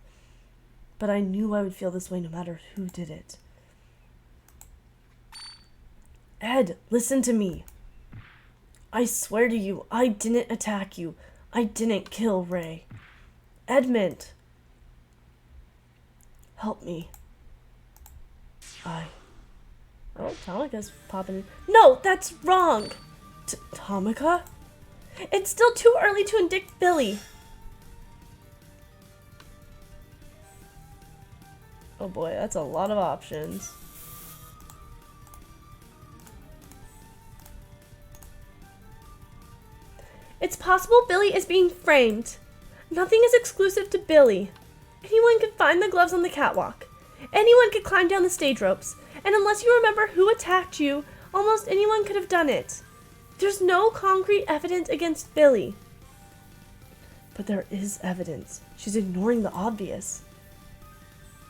But I knew I would feel this way no matter who did it. Ed, listen to me. I swear to you, I didn't attack you. I didn't kill Ray. Edmund. Help me. Oh, Tamika's popping in. No, that's wrong. Tamika? It's still too early to indict Billy. Oh boy, that's a lot of options. It's possible Billy is being framed. Nothing is exclusive to Billy. Anyone could find the gloves on the catwalk. Anyone could climb down the stage ropes. And unless you remember who attacked you, almost anyone could have done it. There's no concrete evidence against Billy. But there is evidence. She's ignoring the obvious.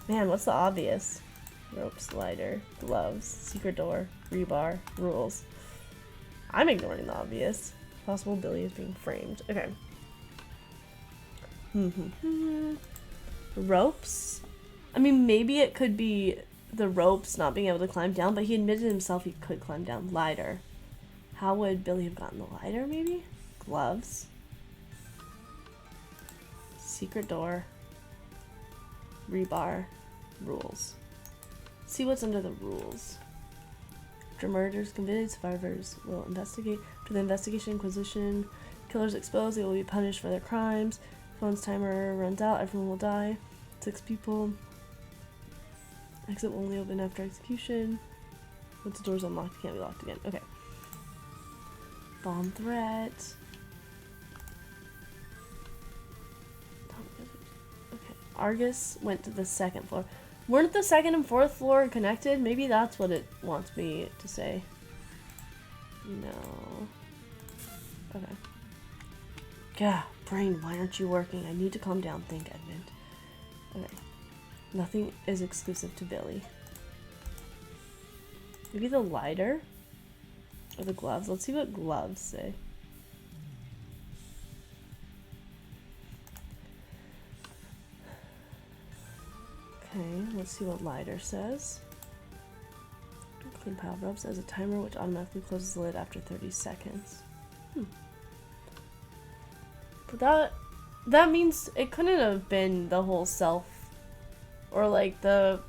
Man, what's the obvious? Rope slider, gloves, secret door, rebar, rules. I'm ignoring the obvious. Possible Billy is being framed. Okay. Ropes? I mean, maybe it could be the ropes not being able to climb down, but he admitted himself he could climb down. Lighter. How would Billy have gotten the lighter, maybe? Gloves. Secret door. Rebar. Rules. See what's under the rules. After murders convicted, survivors will investigate. After the investigation, inquisition, killers exposed, they will be punished for their crimes. Phone's timer runs out, everyone will die. 6 people. Exit will only open after execution. Once the door's unlocked, it can't be locked again. Okay. Bomb threat. Okay. Argus went to the 2nd floor. Weren't the 2nd and 4th floor connected? Maybe that's what it wants me to say. No. Okay. Gah, brain, why aren't you working? I need to calm down, think, Edmund. Okay. Nothing is exclusive to Billy. Maybe the lighter? Or the gloves? Let's see what gloves say. Okay, let's see what lighter says. Clean pile of ropes has a timer which automatically closes the lid after 30 seconds. But that means it couldn't have been the whole self, or like the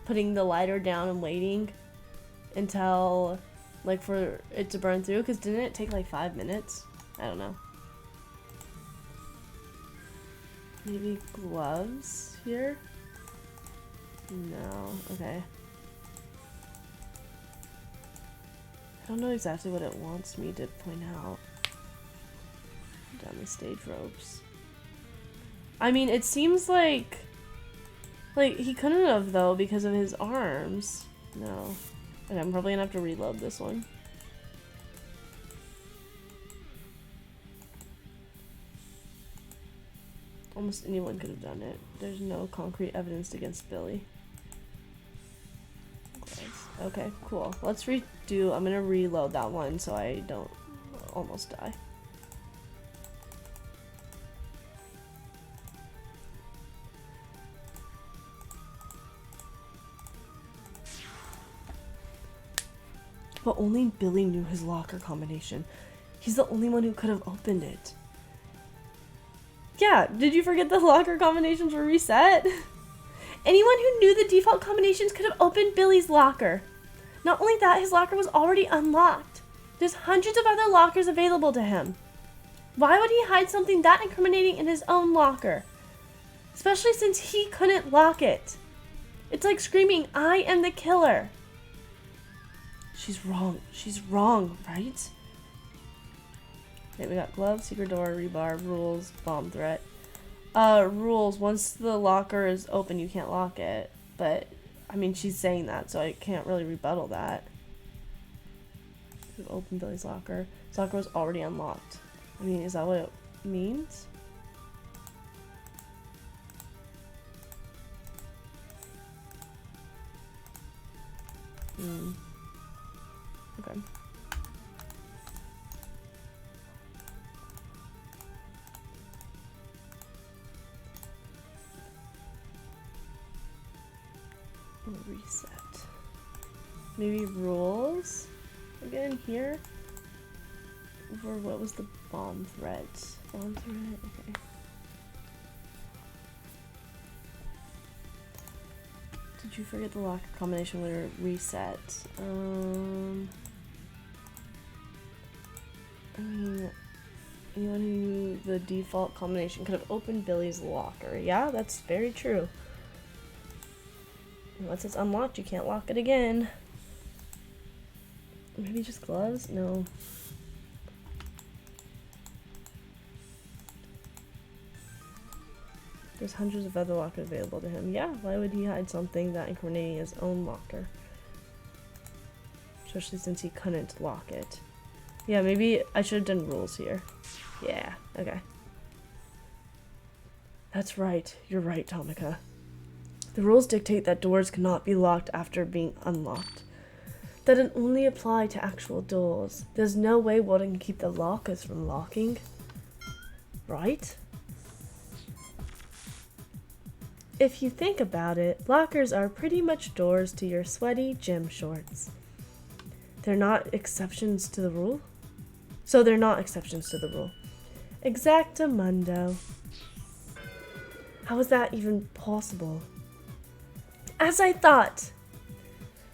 putting the lighter down and waiting until like for it to burn through, because didn't it take like 5 minutes? I don't know. Maybe gloves here? No, okay. I don't know exactly what it wants me to point out. Down the stage ropes. I mean, it seems like he couldn't have though because of his arms. No. Okay, I'm probably gonna have to reload this one. Almost anyone could have done it. There's no concrete evidence against Billy. Okay, cool. Let's redo. I'm gonna reload that one so I don't almost die. But only Billy knew his locker combination. He's the only one who could have opened it. Yeah, did you forget the locker combinations were reset? Anyone who knew the default combinations could have opened Billy's locker. Not only that, his locker was already unlocked. There's hundreds of other lockers available to him. Why would he hide something that incriminating in his own locker? Especially since he couldn't lock it. It's like screaming, "I am the killer." She's wrong. She's wrong, right? Okay, we got gloves, secret door, rebar, rules, bomb threat. Rules, once the locker is open, you can't lock it. But, I mean, she's saying that, so I can't really rebuttal that. Open Billy's locker. His locker was already unlocked. I mean, is that what it means? Okay. Reset. Maybe rules again here. Or what was the bomb threat? Bomb threat. Okay. Did you forget the locker combination when it reset? I mean, anyone who knew the default combination could have opened Billy's locker. Yeah, that's very true. Once it's unlocked, you can't lock it again. Maybe just gloves? No. There's hundreds of other lockers available to him. Yeah, why would he hide something that incriminating his own locker? Especially since he couldn't lock it. Yeah, maybe I should have done rules here. Yeah, okay. That's right. You're right, Tomika. The rules dictate that doors cannot be locked after being unlocked. That it only apply to actual doors. There's no way Warden can keep the lockers from locking. Right? If you think about it, lockers are pretty much doors to your sweaty gym shorts. They're not exceptions to the rule? So they're not exceptions to the rule. Exactamundo. How is that even possible? As I thought.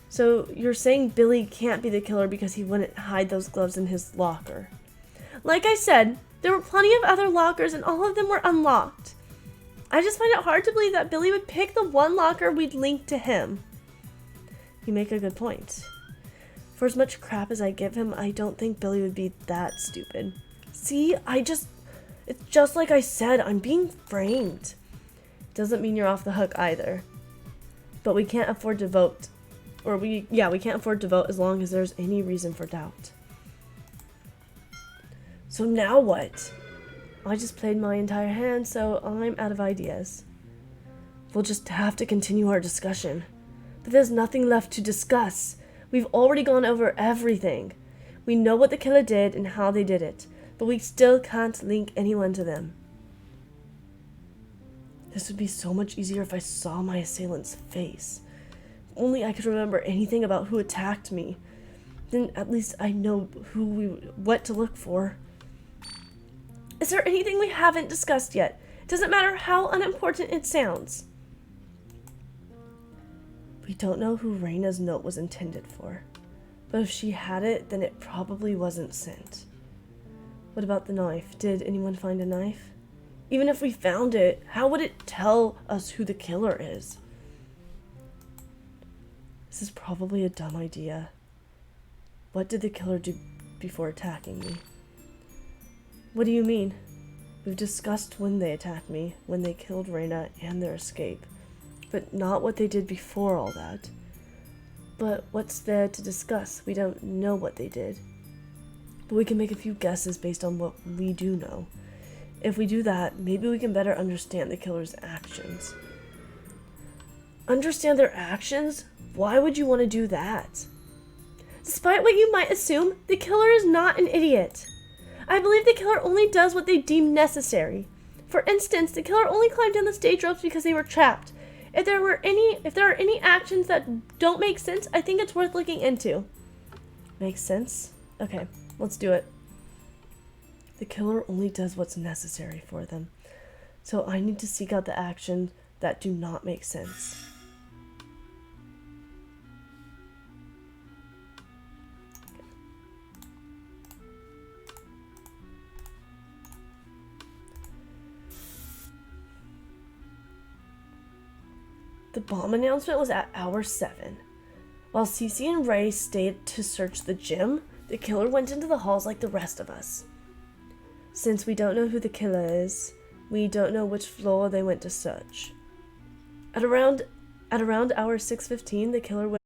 So you're saying Billy can't be the killer because he wouldn't hide those gloves in his locker. Like I said, there were plenty of other lockers and all of them were unlocked. I just find it hard to believe that Billy would pick the one locker we'd linked to him. You make a good point. For as much crap as I give him, I don't think Billy would be that stupid. See, it's just like I said, I'm being framed. Doesn't mean you're off the hook either. But we can't afford to vote. We can't afford to vote as long as there's any reason for doubt. So now what? I just played my entire hand, so I'm out of ideas. We'll just have to continue our discussion. But there's nothing left to discuss. We've already gone over everything. We know what the killer did and how they did it, but we still can't link anyone to them. This would be so much easier if I saw my assailant's face. If only I could remember anything about who attacked me. Then at least I know what to look for. Is there anything we haven't discussed yet? Doesn't matter how unimportant it sounds. We don't know who Reina's note was intended for. But if she had it, then it probably wasn't sent. What about the knife? Did anyone find a knife? Even if we found it, how would it tell us who the killer is? This is probably a dumb idea. What did the killer do before attacking me? What do you mean? We've discussed when they attacked me, when they killed Reina and their escape, but not what they did before all that. But what's there to discuss? We don't know what they did. But we can make a few guesses based on what we do know. If we do that, maybe we can better understand the killer's actions. Understand their actions? Why would you want to do that? Despite what you might assume, the killer is not an idiot. I believe the killer only does what they deem necessary. For instance, the killer only climbed down the stage ropes because they were trapped. If there are any actions that don't make sense, I think it's worth looking into. Makes sense? Okay, let's do it. The killer only does what's necessary for them. So I need to seek out the actions that do not make sense. The bomb announcement was at hour 7. While Cece and Ray stayed to search the gym, the killer went into the halls like the rest of us. Since we don't know who the killer is, we don't know which floor they went to search. At around hour 6:15, the killer went